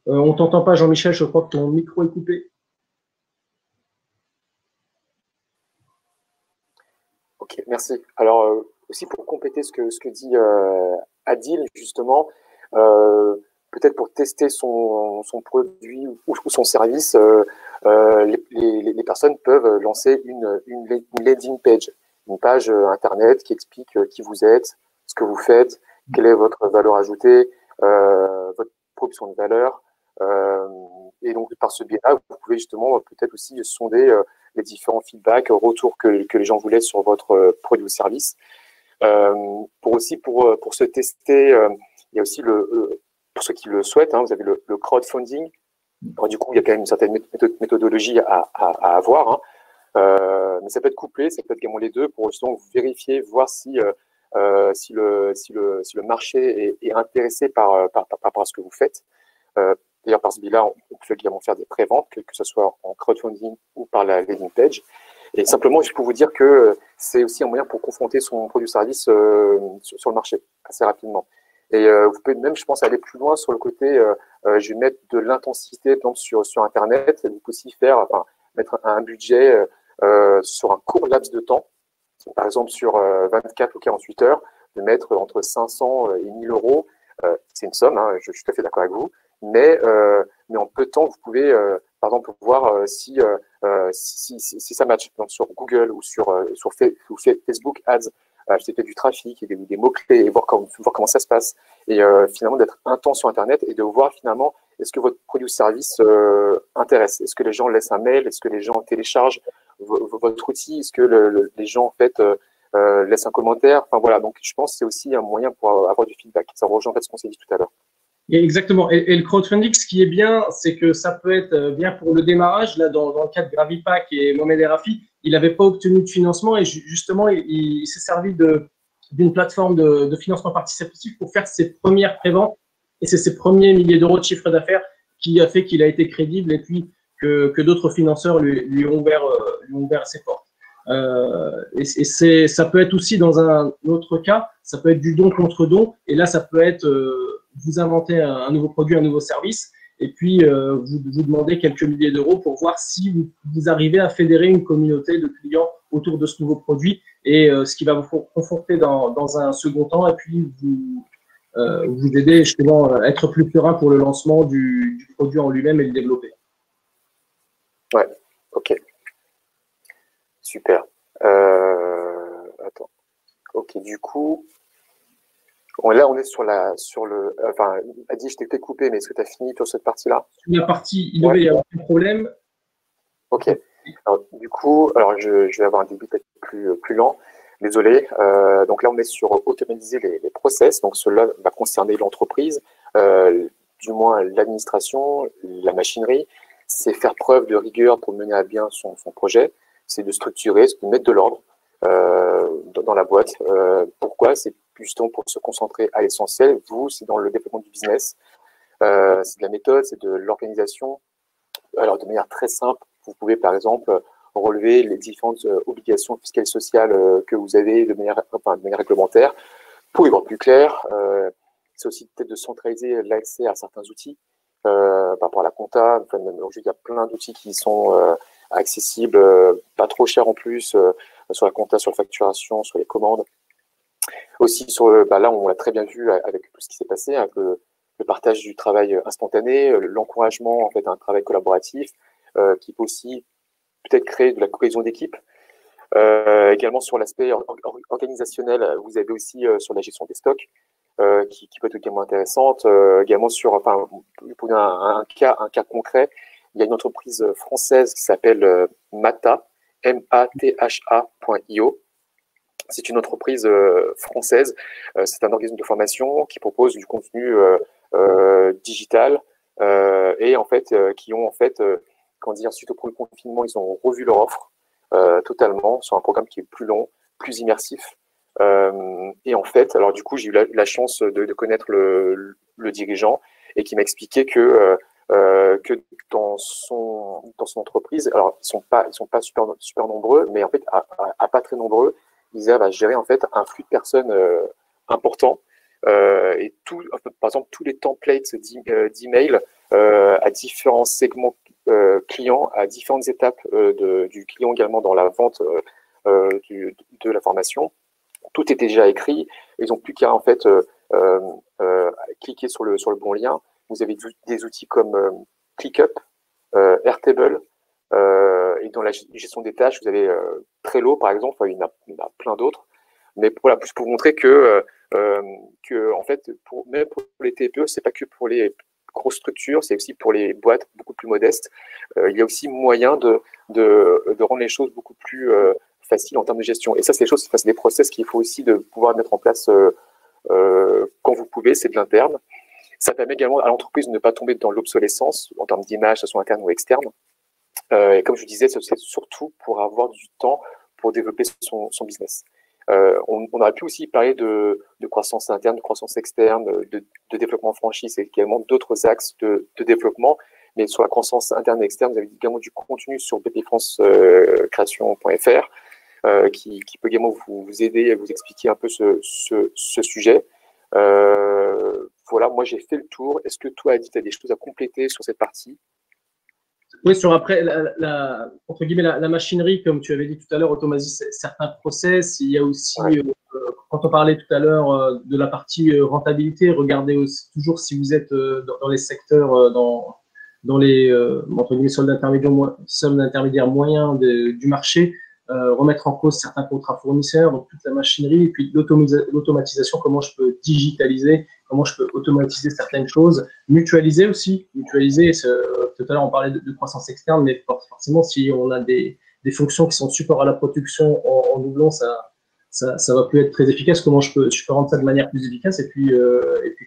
On ne t'entend pas, Jean-Michel, je crois que ton micro est coupé. Ok, merci. Alors, aussi pour compléter ce que dit Adil, justement, peut-être pour tester son produit ou son service, les personnes peuvent lancer une landing page, une page internet qui explique qui vous êtes, ce que vous faites, quelle est votre valeur ajoutée, votre proposition de valeur. Et donc, par ce biais-là, vous pouvez justement peut-être aussi sonder les différents feedbacks, retours que les gens vous laissent sur votre produit ou service. Pour se tester, il y a aussi pour ceux qui le souhaitent, vous avez le crowdfunding. Alors, du coup, il y a quand même une certaine méthodologie à avoir, mais ça peut être couplé, ça peut être également les deux pour justement vérifier, voir si le marché est intéressé par ce que vous faites. D'ailleurs, par ce biais-là, on peut également faire des préventes, que ce soit en crowdfunding ou par la landing page. Et simplement, je peux vous dire que c'est aussi un moyen pour confronter son produit ou service sur le marché assez rapidement. Et vous pouvez même, je pense, aller plus loin sur le côté, je vais mettre de l'intensité sur Internet, et vous pouvez aussi mettre un budget sur un court laps de temps, par exemple sur 24 ou 48 heures, de mettre entre 500 et 1000 euros. C'est une somme, je suis tout à fait d'accord avec vous, mais en peu de temps, vous pouvez, par exemple, voir si ça match. Donc, sur Google ou sur Facebook Ads, acheter du trafic et des mots-clés et voir comment ça se passe. Et finalement, d'être intense sur Internet et de voir finalement, est-ce que votre produit ou service intéresse? Est-ce que les gens laissent un mail? Est-ce que les gens téléchargent votre outil? Est-ce que les gens, en fait, laissent un commentaire? Enfin, voilà. Donc, je pense que c'est aussi un moyen pour avoir du feedback. Ça rejoint en fait ce qu'on s'est dit tout à l'heure. Exactement. Et le crowdfunding, ce qui est bien, c'est que ça peut être bien pour le démarrage. Là, dans le cas de Gravipack et Mohamed Erafi, il n'avait pas obtenu de financement et justement, il s'est servi d'une plateforme de financement participatif pour faire ses premières préventes. Et c'est ses premiers milliers d'euros de chiffre d'affaires qui a fait qu'il a été crédible et puis que d'autres financeurs lui ont ouvert ses portes. Et ça peut être aussi dans un autre cas, ça peut être du don contre don. Et là, ça peut être vous inventez un nouveau produit, un nouveau service, et puis vous demandez quelques milliers d'euros pour voir si vous arrivez à fédérer une communauté de clients autour de ce nouveau produit, et ce qui va vous conforter dans un second temps, et puis vous aider justement à être plus serein pour le lancement du produit en lui-même et le développer. Ouais, ok. Super. Attends. Ok, du coup, là, on est sur le. Enfin, Adi, je t'ai coupé, mais est-ce que tu as fini sur cette partie-là? Sur la partie, il devait y avoir un problème. Ok. Alors, du coup, je vais avoir un débit peut-être plus lent. Désolé. Donc là, on est sur automatiser les process. Donc cela va concerner l'entreprise, du moins l'administration, la machinerie. c'est faire preuve de rigueur pour mener à bien son projet, c'est de structurer, c'est de mettre de l'ordre dans la boîte. Pourquoi? C'est justement pour se concentrer à l'essentiel. Vous, c'est dans le développement du business, c'est de la méthode, c'est de l'organisation. Alors, de manière très simple, vous pouvez par exemple relever les différentes obligations fiscales et sociales que vous avez de manière réglementaire. Pour y voir plus clair, c'est aussi peut-être de centraliser l'accès à certains outils par rapport à la compta. Enfin, même aujourd'hui, il y a plein d'outils qui sont accessibles, pas trop chers en plus, sur la compta, sur la facturation, sur les commandes. Aussi, là, on l'a très bien vu avec tout ce qui s'est passé, avec le partage du travail instantané, l'encouragement en fait, à un travail collaboratif, qui peut aussi peut-être créer de la cohésion d'équipe. Également sur l'aspect organisationnel, vous avez aussi sur la gestion des stocks, qui peut être également intéressante. Également pour un cas concret, il y a une entreprise française qui s'appelle Matha, MATHA.io. C'est une entreprise française, c'est un organisme de formation qui propose du contenu digital et en fait qui ont en fait, suite au confinement, ils ont revu leur offre totalement sur un programme qui est plus long, plus immersif. Et en fait, alors du coup, j'ai eu la chance de connaître le dirigeant et qui m'a expliqué que dans son entreprise, alors ils sont pas super nombreux, mais en fait à pas très nombreux, ils arrivent à gérer en fait un flux de personnes important et par exemple tous les templates d'email à différents segments clients, à différentes étapes du client également dans la vente de la formation. Tout était déjà écrit. Ils n'ont plus qu'à en fait cliquer sur le bon lien. Vous avez des outils comme ClickUp, Airtable, et dans la gestion des tâches, vous avez Trello par exemple. Enfin, il y en a plein d'autres. Mais voilà, plus pour vous montrer que en fait, même pour les TPE, c'est pas que pour les grosses structures, c'est aussi pour les boîtes beaucoup plus modestes. Il y a aussi moyen de rendre les choses beaucoup plus faciles en termes de gestion. Et ça, c'est des process qu'il faut aussi de pouvoir mettre en place quand vous pouvez, c'est de l'interne. Ça permet également à l'entreprise de ne pas tomber dans l'obsolescence en termes d'image, que ce soit interne ou externe. Et comme je disais, c'est surtout pour avoir du temps pour développer son business. On aurait pu aussi parler de croissance interne, de croissance externe, de développement franchise et également d'autres axes de développement. Mais sur la croissance interne et externe, vous avez également du contenu sur bpfrancecreation.fr qui peut également vous aider à vous expliquer un peu ce sujet. Voilà, moi j'ai fait le tour. Est-ce que toi, Adi, tu as des choses à compléter sur cette partie? Oui, sur après, entre guillemets, la machinerie, comme tu avais dit tout à l'heure, automatise certains process. Il y a aussi, quand on parlait tout à l'heure de la partie rentabilité, regardez aussi toujours si vous êtes dans les secteurs, dans les entre guillemets, soldes intermédiaires moyens du marché, remettre en cause certains contrats fournisseurs, donc toute la machinerie, et puis l'automatisation, comment je peux digitaliser, comment je peux automatiser certaines choses, mutualiser aussi, tout à l'heure on parlait de croissance externe, mais forcément si on a des fonctions qui sont support à la production en doublon, ça va plus être très efficace. Comment je peux rendre ça de manière plus efficace, et puis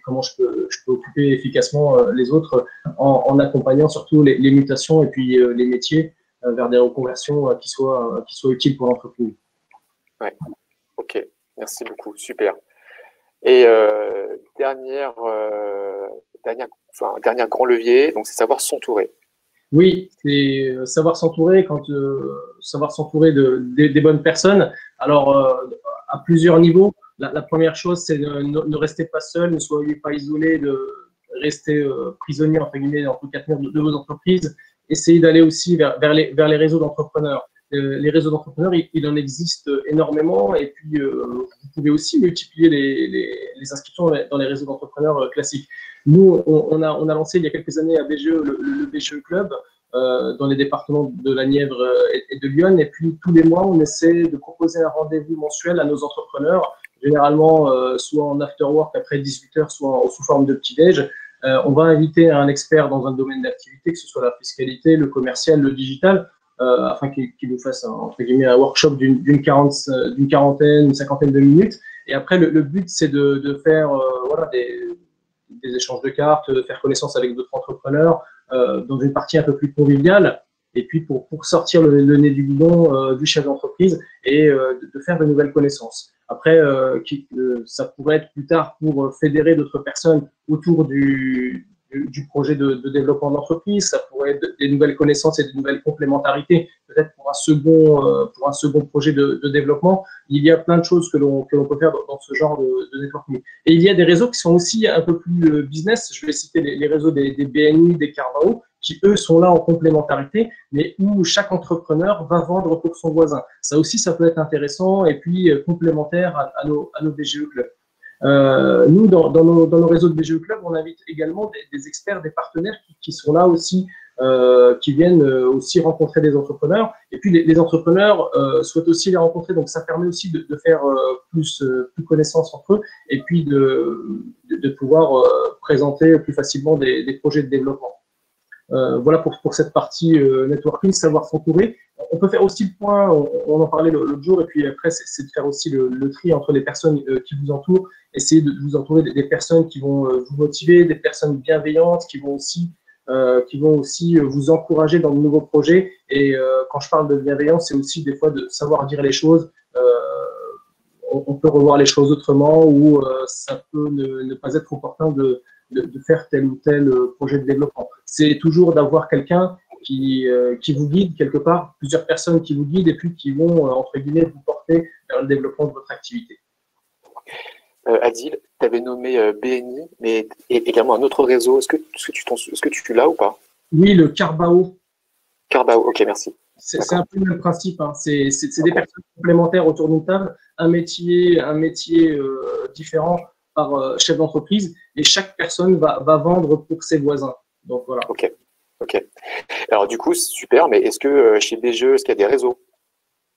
comment je peux occuper efficacement les autres en accompagnant surtout les mutations et puis les métiers vers des reconversions qui soient utiles pour l'entreprise. Ouais, ok, merci beaucoup, super. Et dernier grand levier, donc c'est savoir s'entourer. Oui, c'est savoir s'entourer savoir s'entourer des bonnes personnes. Alors, à plusieurs niveaux. La première chose, c'est ne restez pas seul, ne soyez pas isolé, de rester prisonnier, entre guillemets, entre quatre murs de vos entreprises. Essayez d'aller aussi vers les réseaux d'entrepreneurs. Les réseaux d'entrepreneurs, il en existe énormément, et puis vous pouvez aussi multiplier les inscriptions dans les réseaux d'entrepreneurs classiques. Nous, on a lancé il y a quelques années à BGE le BGE Club dans les départements de la Nièvre et de Lyon, et puis tous les mois, on essaie de proposer un rendez-vous mensuel à nos entrepreneurs, généralement soit en after-work après 18h, soit sous forme de petit-déj. On va inviter un expert dans un domaine d'activité, que ce soit la fiscalité, le commercial, le digital, afin qu'il nous fasse entre guillemets un workshop d'une quarantaine, une cinquantaine de minutes. Et après, le but, c'est de faire des échanges de cartes, de faire connaissance avec d'autres entrepreneurs, dans une partie un peu plus conviviale, et puis pour sortir le nez du guidon du chef d'entreprise et de faire de nouvelles connaissances. Après, ça pourrait être plus tard pour fédérer d'autres personnes autour du projet de développement d'entreprise. Ça pourrait être des nouvelles connaissances et des nouvelles complémentarités, peut-être pour un second projet de développement. Il y a plein de choses que l'on peut faire dans ce genre de networking. Et il y a des réseaux qui sont aussi un peu plus business. Je vais citer les réseaux des BNI, des Carvao, qui, eux, sont là en complémentarité, mais où chaque entrepreneur va vendre pour son voisin. Ça aussi, ça peut être intéressant et puis complémentaire à nos BGE Club. Nous, dans nos réseaux de BGE Club, on invite également des experts, des partenaires qui sont là aussi, qui viennent aussi rencontrer des entrepreneurs. Et puis, les entrepreneurs souhaitent aussi les rencontrer. Donc, ça permet aussi de faire plus connaissance entre eux et puis de pouvoir présenter plus facilement des projets de développement. Voilà pour cette partie networking, savoir s'entourer. On peut faire aussi le point, on en parlait l'autre jour, et puis après, c'est de faire aussi le tri entre les personnes qui vous entourent, essayer de vous entourer des personnes qui vont vous motiver, des personnes bienveillantes, qui vont aussi vous encourager dans de nouveaux projets. Et quand je parle de bienveillance, c'est aussi des fois de savoir dire les choses. On peut revoir les choses autrement, ou ça peut ne pas être opportun de faire tel ou tel projet de développement. C'est toujours d'avoir quelqu'un qui vous guide quelque part, plusieurs personnes qui vous guident et puis qui vont, entre guillemets, vous porter vers le développement de votre activité. Adil, tu avais nommé BNI, mais également un autre réseau. Est-ce que tu l'as ou pas? Oui, le Carvao. Carvao, ok, merci. C'est un peu le même principe. Hein. C'est des personnes complémentaires autour d'une table, un métier différent par chef d'entreprise, et chaque personne va vendre pour ses voisins. Donc voilà. Ok. Alors du coup, super, mais est-ce que chez BGE, est-ce qu'il y a des réseaux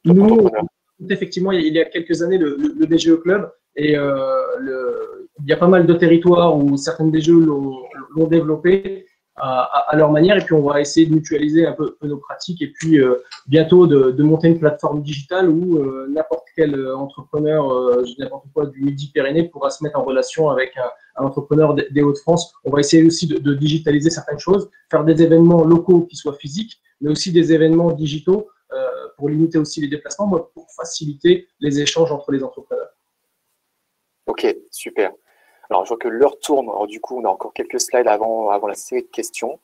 Nous, effectivement, il y a quelques années, le BGE Club, et il y a pas mal de territoires où certaines BGE l'ont développé à leur manière, et puis on va essayer de mutualiser un peu nos pratiques, et puis bientôt de monter une plateforme digitale où n'importe quel entrepreneur, n'importe quoi du Midi-Pyrénées pourra se mettre en relation avec un entrepreneur des Hauts-de-France. On va essayer aussi de digitaliser certaines choses, faire des événements locaux qui soient physiques, mais aussi des événements digitaux pour limiter aussi les déplacements, pour faciliter les échanges entre les entrepreneurs. Ok, super. Alors, je vois que l'heure tourne. Alors, du coup, on a encore quelques slides avant la série de questions.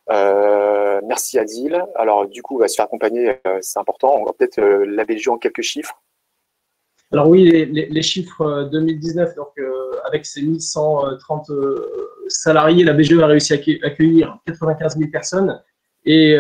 Merci Adil. Alors, du coup, on va se faire accompagner, c'est important. On va peut-être la BGE en quelques chiffres. Alors oui, les chiffres 2019, donc avec ses 1130 salariés, la BGE a réussi à accueillir 95 000 personnes et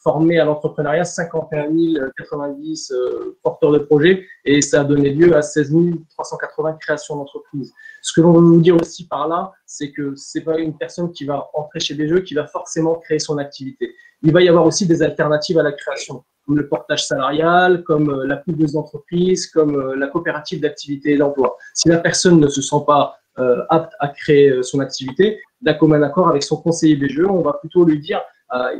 former à l'entrepreneuriat 51 090 porteurs de projets, et ça a donné lieu à 16 380 créations d'entreprises. Ce que l'on veut vous dire aussi par là, c'est que ce n'est pas une personne qui va entrer chez BGE qui va forcément créer son activité. Il va y avoir aussi des alternatives à la création, comme le portage salarial, comme la pouleuse d'entreprise, comme la coopérative d'activité et d'emploi. Si la personne ne se sent pas apte à créer son activité, d'un commun accord avec son conseiller BGE, on va plutôt lui dire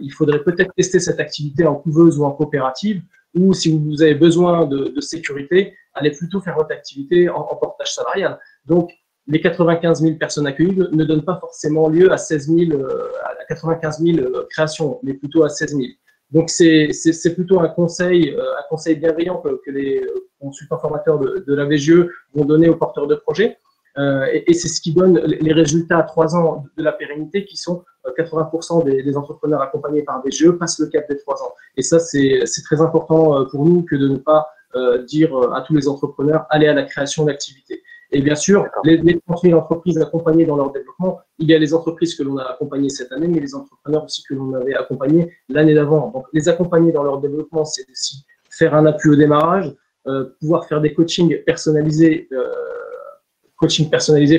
il faudrait peut-être tester cette activité en couveuse ou en coopérative, ou si vous avez besoin de sécurité, allez plutôt faire votre activité en portage salarial. Donc, les 95 000 personnes accueillies ne donnent pas forcément lieu à 95 000 créations, mais plutôt à 16 000. Donc, c'est plutôt un conseil bienveillant que les consultants formateurs de la BGE vont donner aux porteurs de projets. Et c'est ce qui donne les résultats à 3 ans de la pérennité, qui sont 80% des entrepreneurs accompagnés par BGE passent le cap des 3 ans. Et ça, c'est très important pour nous que de ne pas dire à tous les entrepreneurs, allez à la création d'activités. Et bien sûr, les 30 000 entreprises accompagnées dans leur développement, il y a les entreprises que l'on a accompagnées cette année, mais les entrepreneurs aussi que l'on avait accompagnés l'année d'avant. Donc, les accompagner dans leur développement, c'est aussi faire un appui au démarrage, pouvoir faire des coachings personnalisés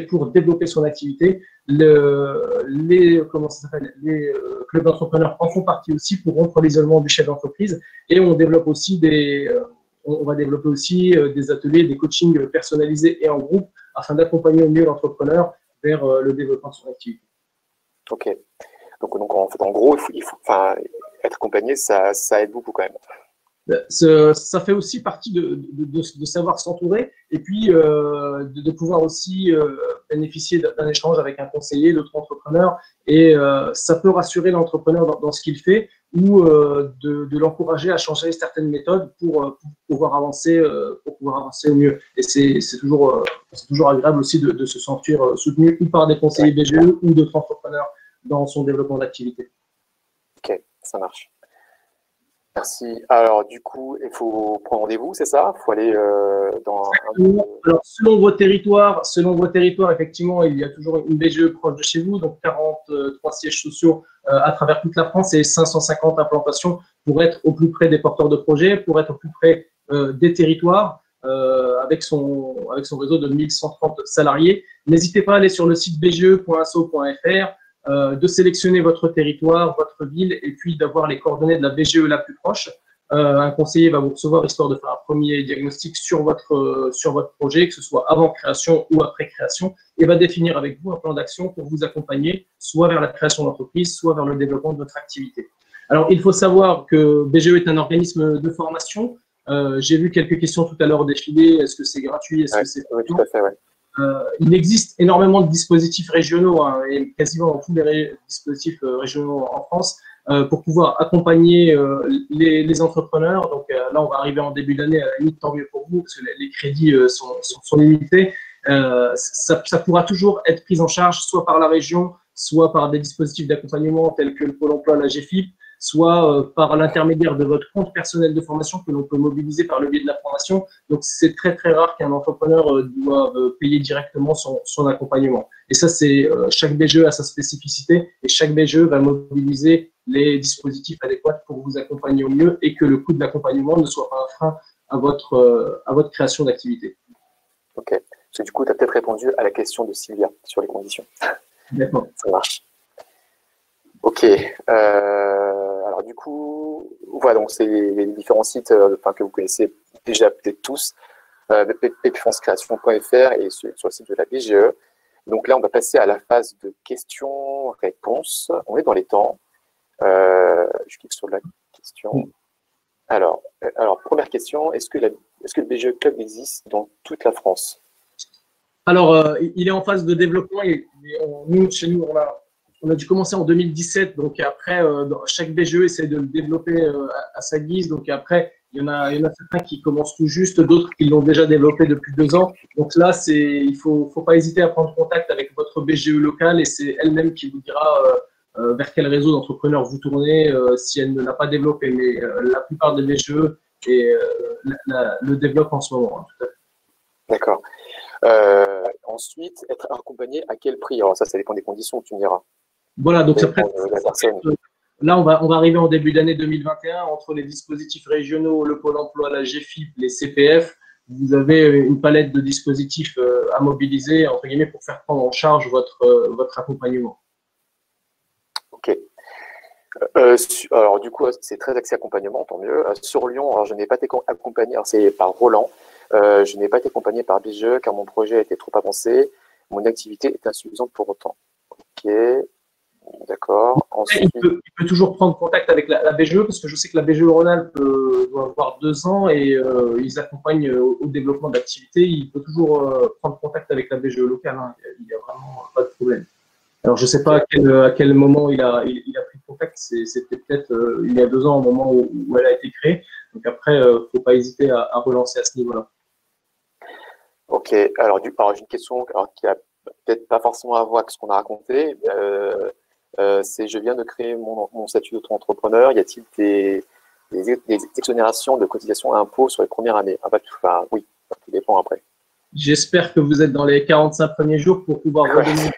pour développer son activité. Les clubs d'entrepreneurs en font partie aussi pour rompre l'isolement du chef d'entreprise. Et on développe aussi on va développer aussi des ateliers, des coachings personnalisés et en groupe afin d'accompagner au mieux l'entrepreneur vers le développement de son activité. Ok. Donc en fait, en gros, il faut être accompagné, ça aide beaucoup quand même. Ça fait aussi partie de savoir s'entourer, et puis de pouvoir aussi bénéficier d'un échange avec un conseiller, d'autres entrepreneurs, et ça peut rassurer l'entrepreneur dans ce qu'il fait ou de l'encourager à changer certaines méthodes pour pouvoir avancer au mieux. Et c'est toujours agréable aussi de se sentir soutenu ou par des conseillers BGE ou d'autres entrepreneurs dans son développement d'activité. Ok, ça marche. Merci. Alors, du coup, il faut prendre rendez-vous, c'est ça? Il faut aller dans Alors, selon vos territoires, effectivement, il y a toujours une BGE proche de chez vous, donc 43 sièges sociaux à travers toute la France et 550 implantations pour être au plus près des porteurs de projets, pour être au plus près des territoires, avec son réseau de 1130 salariés. N'hésitez pas à aller sur le site bge.asso.fr, de sélectionner votre territoire, votre ville, et puis d'avoir les coordonnées de la BGE la plus proche. Un conseiller va vous recevoir histoire de faire un premier diagnostic sur votre projet, que ce soit avant création ou après création, et va définir avec vous un plan d'action pour vous accompagner, soit vers la création d'entreprise, soit vers le développement de votre activité. Alors, il faut savoir que BGE est un organisme de formation. J'ai vu quelques questions tout à l'heure défiler. Est-ce que c'est gratuit? Est-ce que c'est oui, tout à fait, ouais. Il existe énormément de dispositifs régionaux, hein, et quasiment dans tous les dispositifs régionaux en France, pour pouvoir accompagner les entrepreneurs. Donc là, on va arriver en début d'année, à la limite, tant mieux pour vous, parce que les crédits sont limités. Ça pourra toujours être pris en charge, soit par la région, soit par des dispositifs d'accompagnement tels que le Pôle emploi, la GFIP, soit par l'intermédiaire de votre compte personnel de formation que l'on peut mobiliser par le biais de la formation. Donc, c'est très, très rare qu'un entrepreneur doive payer directement son accompagnement. Et ça, c'est chaque BGE a sa spécificité et chaque BGE va mobiliser les dispositifs adéquats pour vous accompagner au mieux et que le coût de l'accompagnement ne soit pas un frein à votre création d'activité. Ok. Parce que du coup, tu as peut-être répondu à la question de Sylvia sur les conditions. D'accord. Ça marche. Ok. Alors du coup, voilà, donc c'est les différents sites que vous connaissez déjà peut-être tous, bpfrancecreation.fr et sur le site de la BGE. Donc là, on va passer à la phase de questions-réponses. On est dans les temps. Je clique sur la question. Alors première question, est-ce que le BGE Club existe dans toute la France? Alors, il est en phase de développement et chez nous, on a dû commencer en 2017. Donc après, chaque BGE essaie de le développer à sa guise. Donc après, il y en a certains qui commencent tout juste, d'autres qui l'ont déjà développé depuis 2 ans. Donc là, il faut pas hésiter à prendre contact avec votre BGE local et c'est elle-même qui vous dira vers quel réseau d'entrepreneurs vous tournez si elle ne l'a pas développé. Mais la plupart des BGE le développent en ce moment. Hein, tout à fait. D'accord. Ensuite, être accompagné à quel prix? Alors ça dépend des conditions, tu me diras. Voilà, donc après, la personne. Là, on va arriver en début d'année 2021 entre les dispositifs régionaux, le Pôle emploi, la GFIP, les CPF. Vous avez une palette de dispositifs à mobiliser, entre guillemets, pour faire prendre en charge votre accompagnement. Ok. Alors du coup, c'est très axé accompagnement, tant mieux. Sur Lyon, alors je n'ai pas été accompagné, alors c'est par Roland. Je n'ai pas été accompagné par BGE car mon projet était trop avancé. Mon activité est insuffisante pour autant. Ok, d'accord. Ensuite, il peut toujours prendre contact avec la BGE parce que je sais que la BGE Rhône-Alpes doit avoir 2 ans et ils accompagnent au développement d'activités. Il peut toujours prendre contact avec la BGE locale. Hein. Il n'y a vraiment pas de problème. Alors, je ne sais pas à quel moment il a pris contact. C'était peut-être il y a 2 ans, au moment où elle a été créée. Donc après, il ne faut pas hésiter à relancer à ce niveau-là. Ok. Alors j'ai une question qui a peut-être pas forcément à voir avec ce qu'on a raconté. C'est je viens de créer mon statut d'auto-entrepreneur. Y a-t-il des exonérations de cotisations à impôts sur les premières années? Oui, tout dépend après. J'espère que vous êtes dans les 45 premiers jours pour pouvoir redonner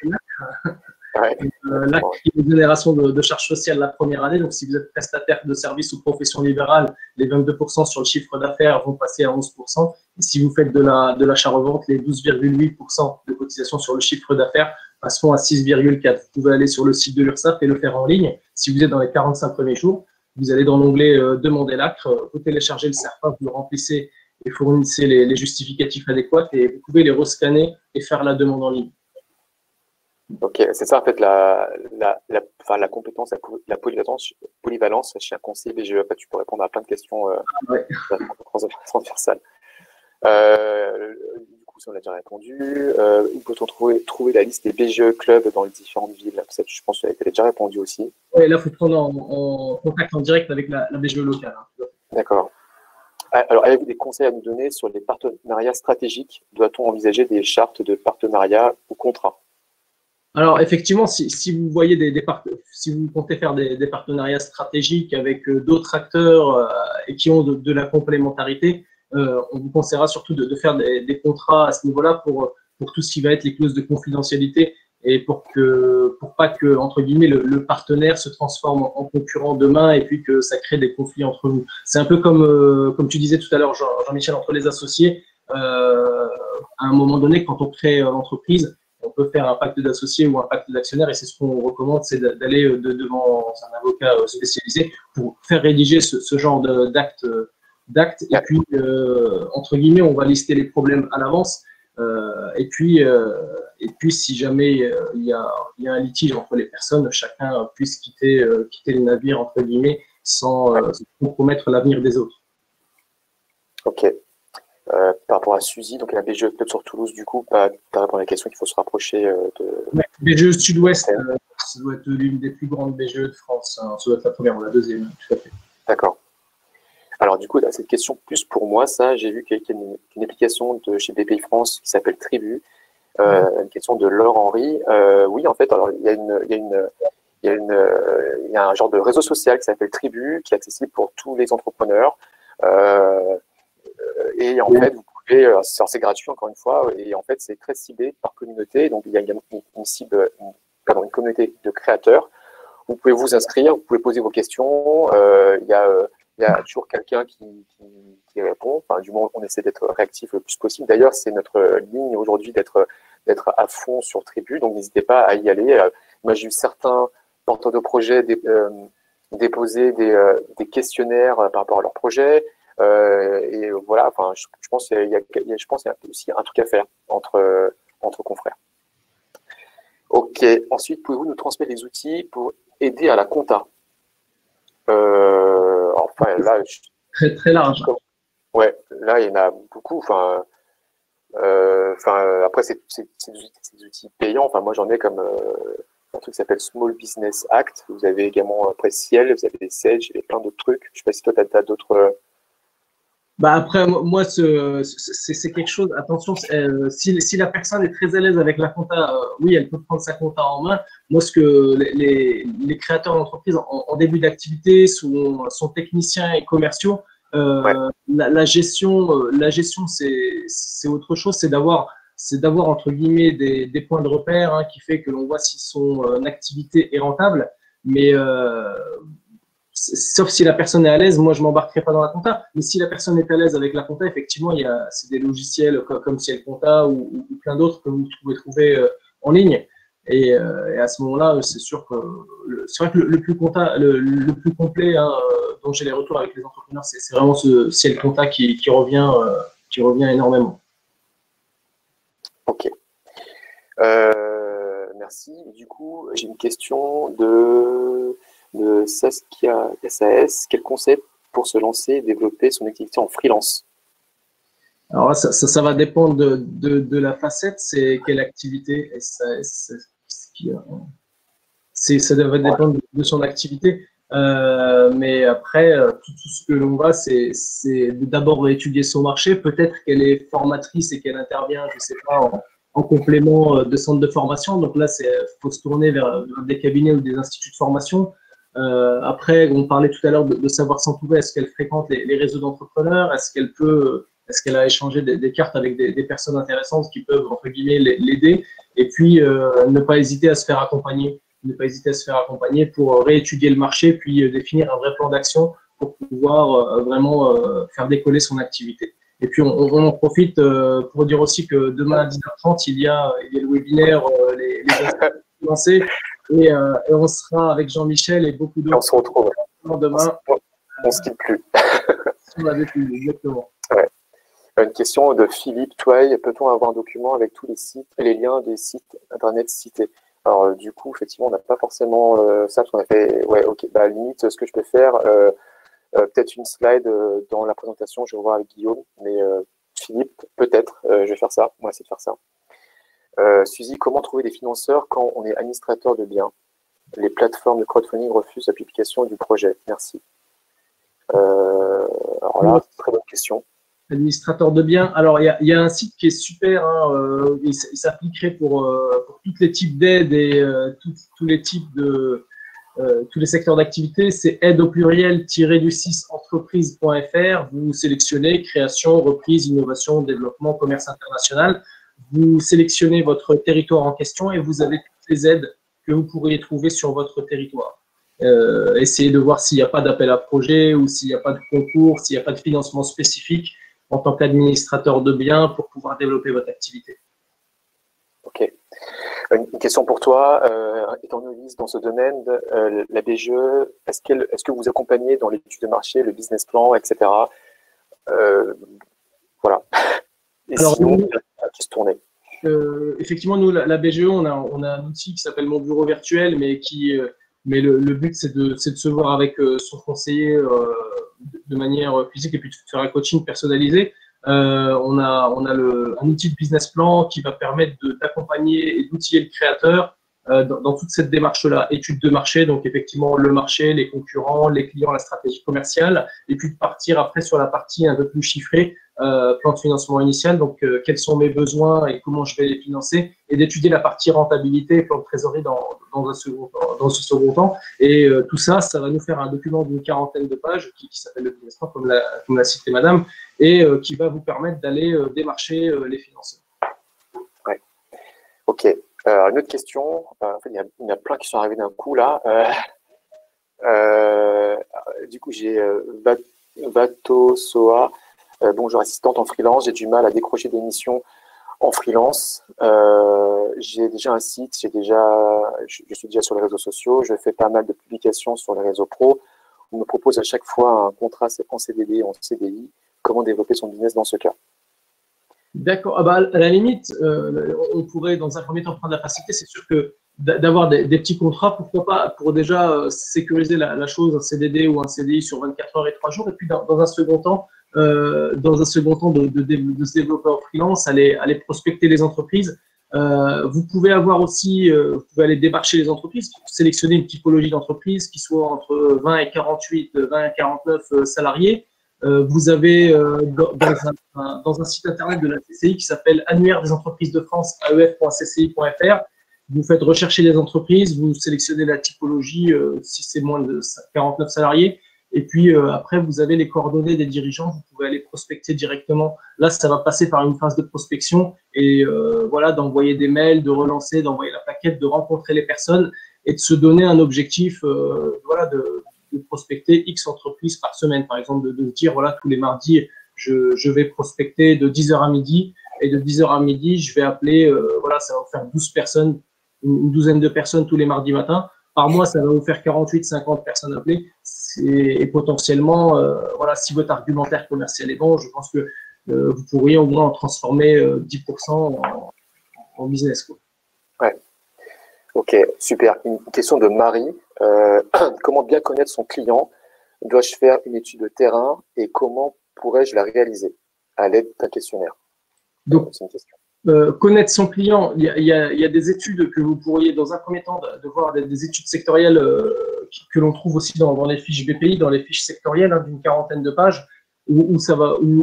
l'acte qui est l'exonération de charges sociales la première année. Donc, si vous êtes prestataire de services ou profession libérale, les 22% sur le chiffre d'affaires vont passer à 11%. Et si vous faites de l'achat-revente, les 12,8% de cotisation sur le chiffre d'affaires passeront à 6,4%. Vous pouvez aller sur le site de l'URSSAF et le faire en ligne. Si vous êtes dans les 45 premiers jours, vous allez dans l'onglet « Demander l'acre », vous téléchargez le CERFA, vous le remplissez et fournissez les justificatifs adéquats et vous pouvez les rescanner et faire la demande en ligne. Ok, c'est ça en fait la compétence, la polyvalence chez un conseiller BGE. Tu peux répondre à plein de questions transversales. Du coup, coup, ça on l'a déjà répondu. Où peut-on trouver la liste des BGE clubs dans les différentes villes? Ça, je pense qu'elle a déjà répondu aussi. Oui, là, il faut prendre en contact en direct avec la BGE locale. Hein. D'accord. Alors, avez-vous des conseils à nous donner sur les partenariats stratégiques? Doit-on envisager des chartes de partenariat ou contrats? Alors, effectivement, si vous voyez si vous comptez faire des partenariats stratégiques avec d'autres acteurs et qui ont de la complémentarité, on vous conseillera surtout de faire des contrats à ce niveau-là pour tout ce qui va être les clauses de confidentialité et pour pas que, entre guillemets, le partenaire se transforme en concurrent demain et puis que ça crée des conflits entre vous. C'est un peu comme tu disais tout à l'heure, Jean-Michel, entre les associés. À un moment donné, quand on crée l'entreprise, on peut faire un pacte d'associés ou un pacte d'actionnaires et c'est ce qu'on recommande, c'est d'aller devant un avocat spécialisé pour faire rédiger ce genre d'actes. Et puis, entre guillemets, on va lister les problèmes à l'avance. Et puis, si jamais il y a un litige entre les personnes, chacun puisse quitter le navire, entre guillemets, sans compromettre l'avenir des autres. Ok. Par rapport à Suzy, donc la BGE Club sur Toulouse, du coup, tu as répondu à la question qu'il faut se rapprocher de… Ouais, BGE Sud-Ouest, ça doit être l'une des plus grandes BGE de France. Hein. Ça doit être la première ou la deuxième, tout à fait. D'accord. Alors du coup, cette question plus pour moi, ça, j'ai vu qu'il y a une application de chez BPI France qui s'appelle Tribu, une question de Laure Henry. Oui, en fait, alors il y a un genre de réseau social qui s'appelle Tribu, qui est accessible pour tous les entrepreneurs. Et en fait, vous pouvez, c'est gratuit encore une fois, et en fait, c'est très ciblé par communauté. Donc, il y a une communauté de créateurs. Vous pouvez vous inscrire, vous pouvez poser vos questions. Il y a toujours quelqu'un qui répond. Enfin, du moins, on essaie d'être réactif le plus possible. D'ailleurs, c'est notre ligne aujourd'hui d'être à fond sur Tribu. Donc, n'hésitez pas à y aller. Moi, j'ai eu certains porteurs de projets déposer des questionnaires par rapport à leur projet. Et voilà, enfin, je pense qu'il y a aussi un truc à faire entre confrères. Ok. Ensuite, pouvez-vous nous transmettre les outils pour aider à la compta? Enfin, là, très très large. Ouais, là, il y en a beaucoup. Enfin, après, c'est des outils payants. Enfin, moi, j'en ai comme un truc qui s'appelle Small Business Act. Vous avez également après Ciel, vous avez Sage, et plein d'autres trucs. Je sais pas si toi, tu as d'autres. Bah après, moi, c'est quelque chose. Attention, si la personne est très à l'aise avec la compta, oui, elle peut prendre sa compta en main. Moi, ce que les créateurs d'entreprise en début d'activité sont techniciens et commerciaux. Ouais. La gestion, c'est autre chose. C'est d'avoir entre guillemets des points de repère hein, qui fait que l'on voit si son activité est rentable. Mais sauf si la personne est à l'aise, moi je m'embarquerai pas dans la compta. Mais si la personne est à l'aise avec la compta, effectivement, c'est des logiciels comme Ciel Compta ou plein d'autres que vous pouvez trouver en ligne. Et à ce moment-là, c'est sûr que c'est vrai que le plus complet hein, dont j'ai les retours avec les entrepreneurs, c'est vraiment ce Ciel Compta qui revient énormément. Ok. Merci. Du coup, j'ai une question de Saskia SAS. Quel conseil pour se lancer et développer son activité en freelance? Alors là, ça va dépendre de la facette. C'est quelle activité SAS, ça devrait dépendre de son activité. Mais après, tout ce que l'on va, c'est d'abord étudier son marché. Peut-être qu'elle est formatrice et qu'elle intervient, je ne sais pas, en complément de centres de formation. Donc là, il faut se tourner vers des cabinets ou des instituts de formation. Après, on parlait tout à l'heure de savoir s'entourer. Est-ce qu'elle fréquente les réseaux d'entrepreneurs? Est-ce qu'elle a échangé des cartes avec des personnes intéressantes qui peuvent, entre guillemets, l'aider? Et puis, ne pas hésiter à se faire accompagner. Ne pas hésiter à se faire accompagner pour réétudier le marché, puis définir un vrai plan d'action pour pouvoir vraiment faire décoller son activité. Et puis, on en profite pour dire aussi que demain à 10h30, il y a le webinaire les lancés et on sera avec Jean-Michel et beaucoup d'autres. On se retrouve. Demain. On ne se quitte plus. On l'avait plus, exactement. Ouais. Une question de Philippe Touaille. Peut-on avoir un document avec tous les sites et les liens des sites internet cités? Alors, du coup, effectivement, on n'a pas forcément ça, parce qu'on a fait, ouais, ok, bah, à la limite, ce que je peux faire, peut-être une slide dans la présentation, je vais voir avec Guillaume, mais Philippe, peut-être, je vais faire ça, on va essayer de faire ça. Suzy, comment trouver des financeurs quand on est administrateur de biens? Les plateformes de crowdfunding refusent la publication du projet. Merci. Alors là, très bonne question. Administrateur de biens. Alors, il y a un site qui est super. Hein, il s'appliquerait pour tous les types d'aides et tous les types de tous les secteurs d'activité. C'est aide au pluriel-du-6 entreprise.fr. Vous sélectionnez création, reprise, innovation, développement, commerce international. Vous sélectionnez votre territoire en question et vous avez toutes les aides que vous pourriez trouver sur votre territoire. Essayez de voir s'il n'y a pas d'appel à projet ou s'il n'y a pas de concours, s'il n'y a pas de financement spécifique en tant qu'administrateur de biens pour pouvoir développer votre activité. Ok. Une question pour toi. Étant novice dans ce domaine, la BGE, est-ce que vous accompagnez dans l'étude de marché, le business plan, etc. Voilà. Et alors, sinon, qui se tournait. Effectivement, nous, la BGE, on a un outil qui s'appelle Mon Bureau Virtuel, mais le but, c'est de se voir avec son conseiller de manière physique et puis de faire un coaching personnalisé. On a un outil de business plan qui va permettre d'accompagner et d'outiller le créateur dans toute cette démarche-là. Étude de marché, donc effectivement le marché, les concurrents, les clients, la stratégie commerciale, et puis de partir après sur la partie un peu plus chiffrée, plan de financement initial, donc quels sont mes besoins et comment je vais les financer, et d'étudier la partie rentabilité, plan de trésorerie dans ce second temps. Et tout ça, ça va nous faire un document d'une 40aine de pages qui s'appelle le business plan, comme l'a cité madame, et qui va vous permettre d'aller démarcher les financeurs. Ouais. Ok. Une autre question. En fait, il y en a plein qui sont arrivés d'un coup là. Du coup, j'ai Vato Soa. Bonjour, assistante en freelance. J'ai du mal à décrocher des missions en freelance. J'ai déjà un site. Je suis déjà sur les réseaux sociaux. Je fais pas mal de publications sur les réseaux pro. On me propose à chaque fois un contrat en CDD, en CDI. Comment développer son business dans ce cas? D'accord. Ah bah, à la limite, on pourrait dans un premier temps prendre la facilité. C'est sûr que d'avoir des petits contrats, pourquoi pas, pour déjà sécuriser la chose, un CDD ou un CDI sur 24 heures et 3 jours. Et puis dans un second temps, de se développer en freelance, aller prospecter les entreprises. Vous pouvez avoir aussi, vous pouvez aller démarcher les entreprises, sélectionner une typologie d'entreprise qui soit entre 20 et 48, 20 et 49 salariés. Vous avez dans un site internet de la CCI qui s'appelle Annuaire des entreprises de France, aef.cci.fr. Vous faites rechercher les entreprises, vous sélectionnez la typologie si c'est moins de 49 salariés. Et puis après, vous avez les coordonnées des dirigeants, vous pouvez aller prospecter directement. Là, ça va passer par une phase de prospection et voilà, d'envoyer des mails, de relancer, d'envoyer la plaquette, de rencontrer les personnes et de se donner un objectif voilà, de prospecter X entreprises par semaine. Par exemple, de dire, voilà, tous les mardis, je vais prospecter de 10h à midi et de 10h à midi, je vais appeler, voilà, ça va vous faire 12 personnes, une douzaine de personnes tous les mardis matins. Par mois, ça va vous faire 48-50 personnes appelées. Et potentiellement, voilà, si votre argumentaire commercial est bon, je pense que vous pourriez au moins en transformer 10% en business, quoi. Ouais. Ok, super. Une question de Marie. Comment bien connaître son client? Dois-je faire une étude de terrain et comment pourrais-je la réaliser à l'aide d'un questionnaire? Donc, c'est une question. Connaître son client, il y a des études que vous pourriez, dans un premier temps, de voir des études sectorielles que l'on trouve aussi dans les fiches BPI, dans les fiches sectorielles d'une 40aine de pages, où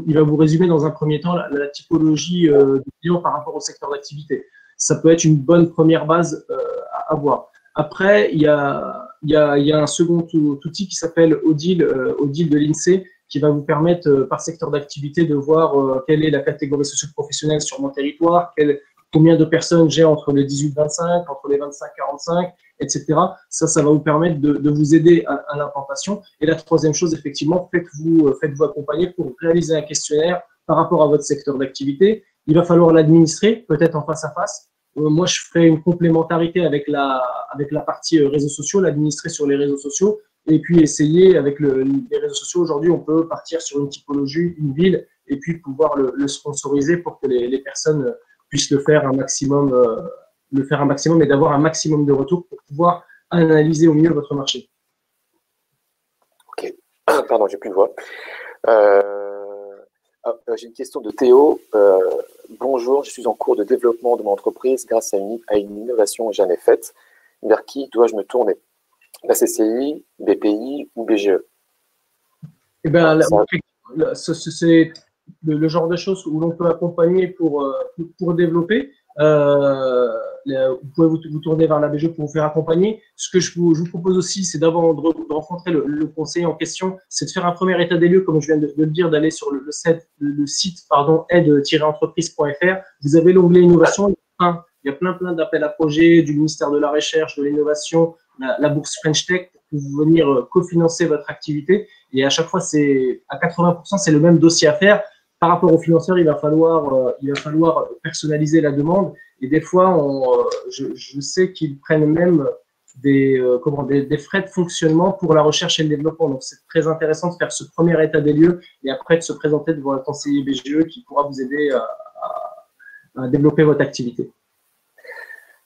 il va vous résumer dans un premier temps la typologie du client par rapport au secteur d'activité. Ça peut être une bonne première base à avoir. Après, il y a un second outil qui s'appelle Odile de l'INSEE, qui va vous permettre, par secteur d'activité, de voir quelle est la catégorie socio-professionnelle sur mon territoire, combien de personnes j'ai entre les 18-25, entre les 25-45, etc. Ça va vous permettre de vous aider à l'implantation. Et la troisième chose, effectivement, faites-vous accompagner pour réaliser un questionnaire par rapport à votre secteur d'activité. Il va falloir l'administrer, peut-être en face à face. Moi, je ferai une complémentarité avec la partie réseaux sociaux, l'administrer sur les réseaux sociaux. Et puis essayer avec les réseaux sociaux. Aujourd'hui, on peut partir sur une typologie, une ville, et puis pouvoir le sponsoriser pour que les personnes puissent le faire un maximum et d'avoir un maximum de retours pour pouvoir analyser au mieux votre marché. Ok. Pardon, j'ai plus de voix. J'ai une question de Théo. Bonjour, je suis en cours de développement de mon entreprise grâce à une innovation jamais faite. Vers qui dois-je me tourner? La CCI, BPI ou BGE? Eh ben, c'est le genre de choses où l'on peut accompagner pour développer. Vous pouvez vous tourner vers la BGE pour vous faire accompagner. Ce que je vous propose aussi, c'est d'abord de rencontrer le conseiller en question, c'est de faire un premier état des lieux, comme je viens de le dire, d'aller sur le site aide-entreprise.fr. Vous avez l'onglet innovation. Il y a plein d'appels à projets du ministère de la Recherche, de l'Innovation, la bourse French Tech pour venir cofinancer votre activité. Et à chaque fois, à 80%, c'est le même dossier à faire. Par rapport aux financeurs, il va falloir personnaliser la demande. Et des fois, je sais qu'ils prennent même des frais de fonctionnement pour la recherche et le développement. Donc, c'est très intéressant de faire ce premier état des lieux et après de se présenter devant un conseiller BGE qui pourra vous aider à développer votre activité.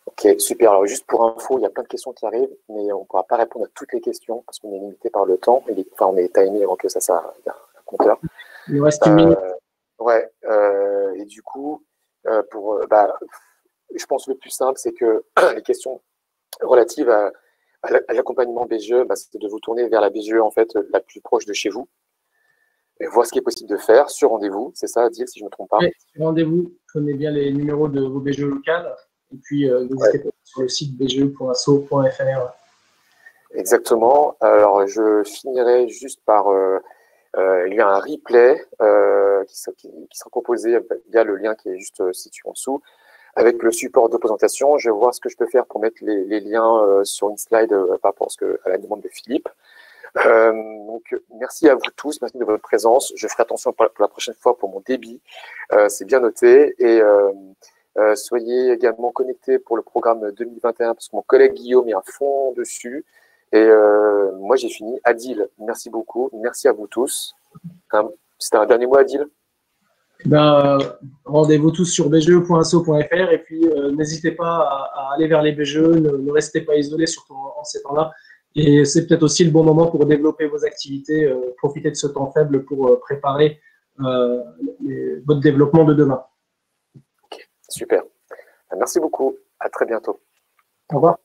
Ok, super. Alors, juste pour info, il y a plein de questions qui arrivent, mais on ne pourra pas répondre à toutes les questions parce qu'on est limité par le temps. On est timé avant que ça il y a un compteur. Il nous reste une minute. Ouais. Et du coup, je pense que le plus simple, c'est que les questions relatives à l'accompagnement BGE, c'est de vous tourner vers la BGE en fait la plus proche de chez vous et voir ce qui est possible de faire sur rendez-vous. C'est ça, Adil, si je ne me trompe pas. Oui, sur rendez-vous. Prenez bien les numéros de vos BGE locales et puis n'hésitez pas sur le site bge.asso.fr. Exactement. Alors, je finirai juste par il y a un replay qui sera proposé via le lien qui est juste situé en dessous, avec le support de présentation. Je vais voir ce que je peux faire pour mettre les liens sur une slide par rapport à la demande de Philippe. Donc, merci à vous tous, merci de votre présence. Je ferai attention pour la prochaine fois pour mon débit. C'est bien noté. Et soyez également connectés pour le programme 2021 parce que mon collègue Guillaume est à fond dessus. Et moi, j'ai fini. Adil, merci beaucoup. Merci à vous tous. C'était un dernier mot, Adil? Rendez-vous tous sur bge.asso.fr et puis n'hésitez pas à aller vers les BGE, ne restez pas isolés, surtout en ces temps-là. Et c'est peut-être aussi le bon moment pour développer vos activités, profiter de ce temps faible pour préparer votre développement de demain. Ok, super. Merci beaucoup. À très bientôt. Au revoir.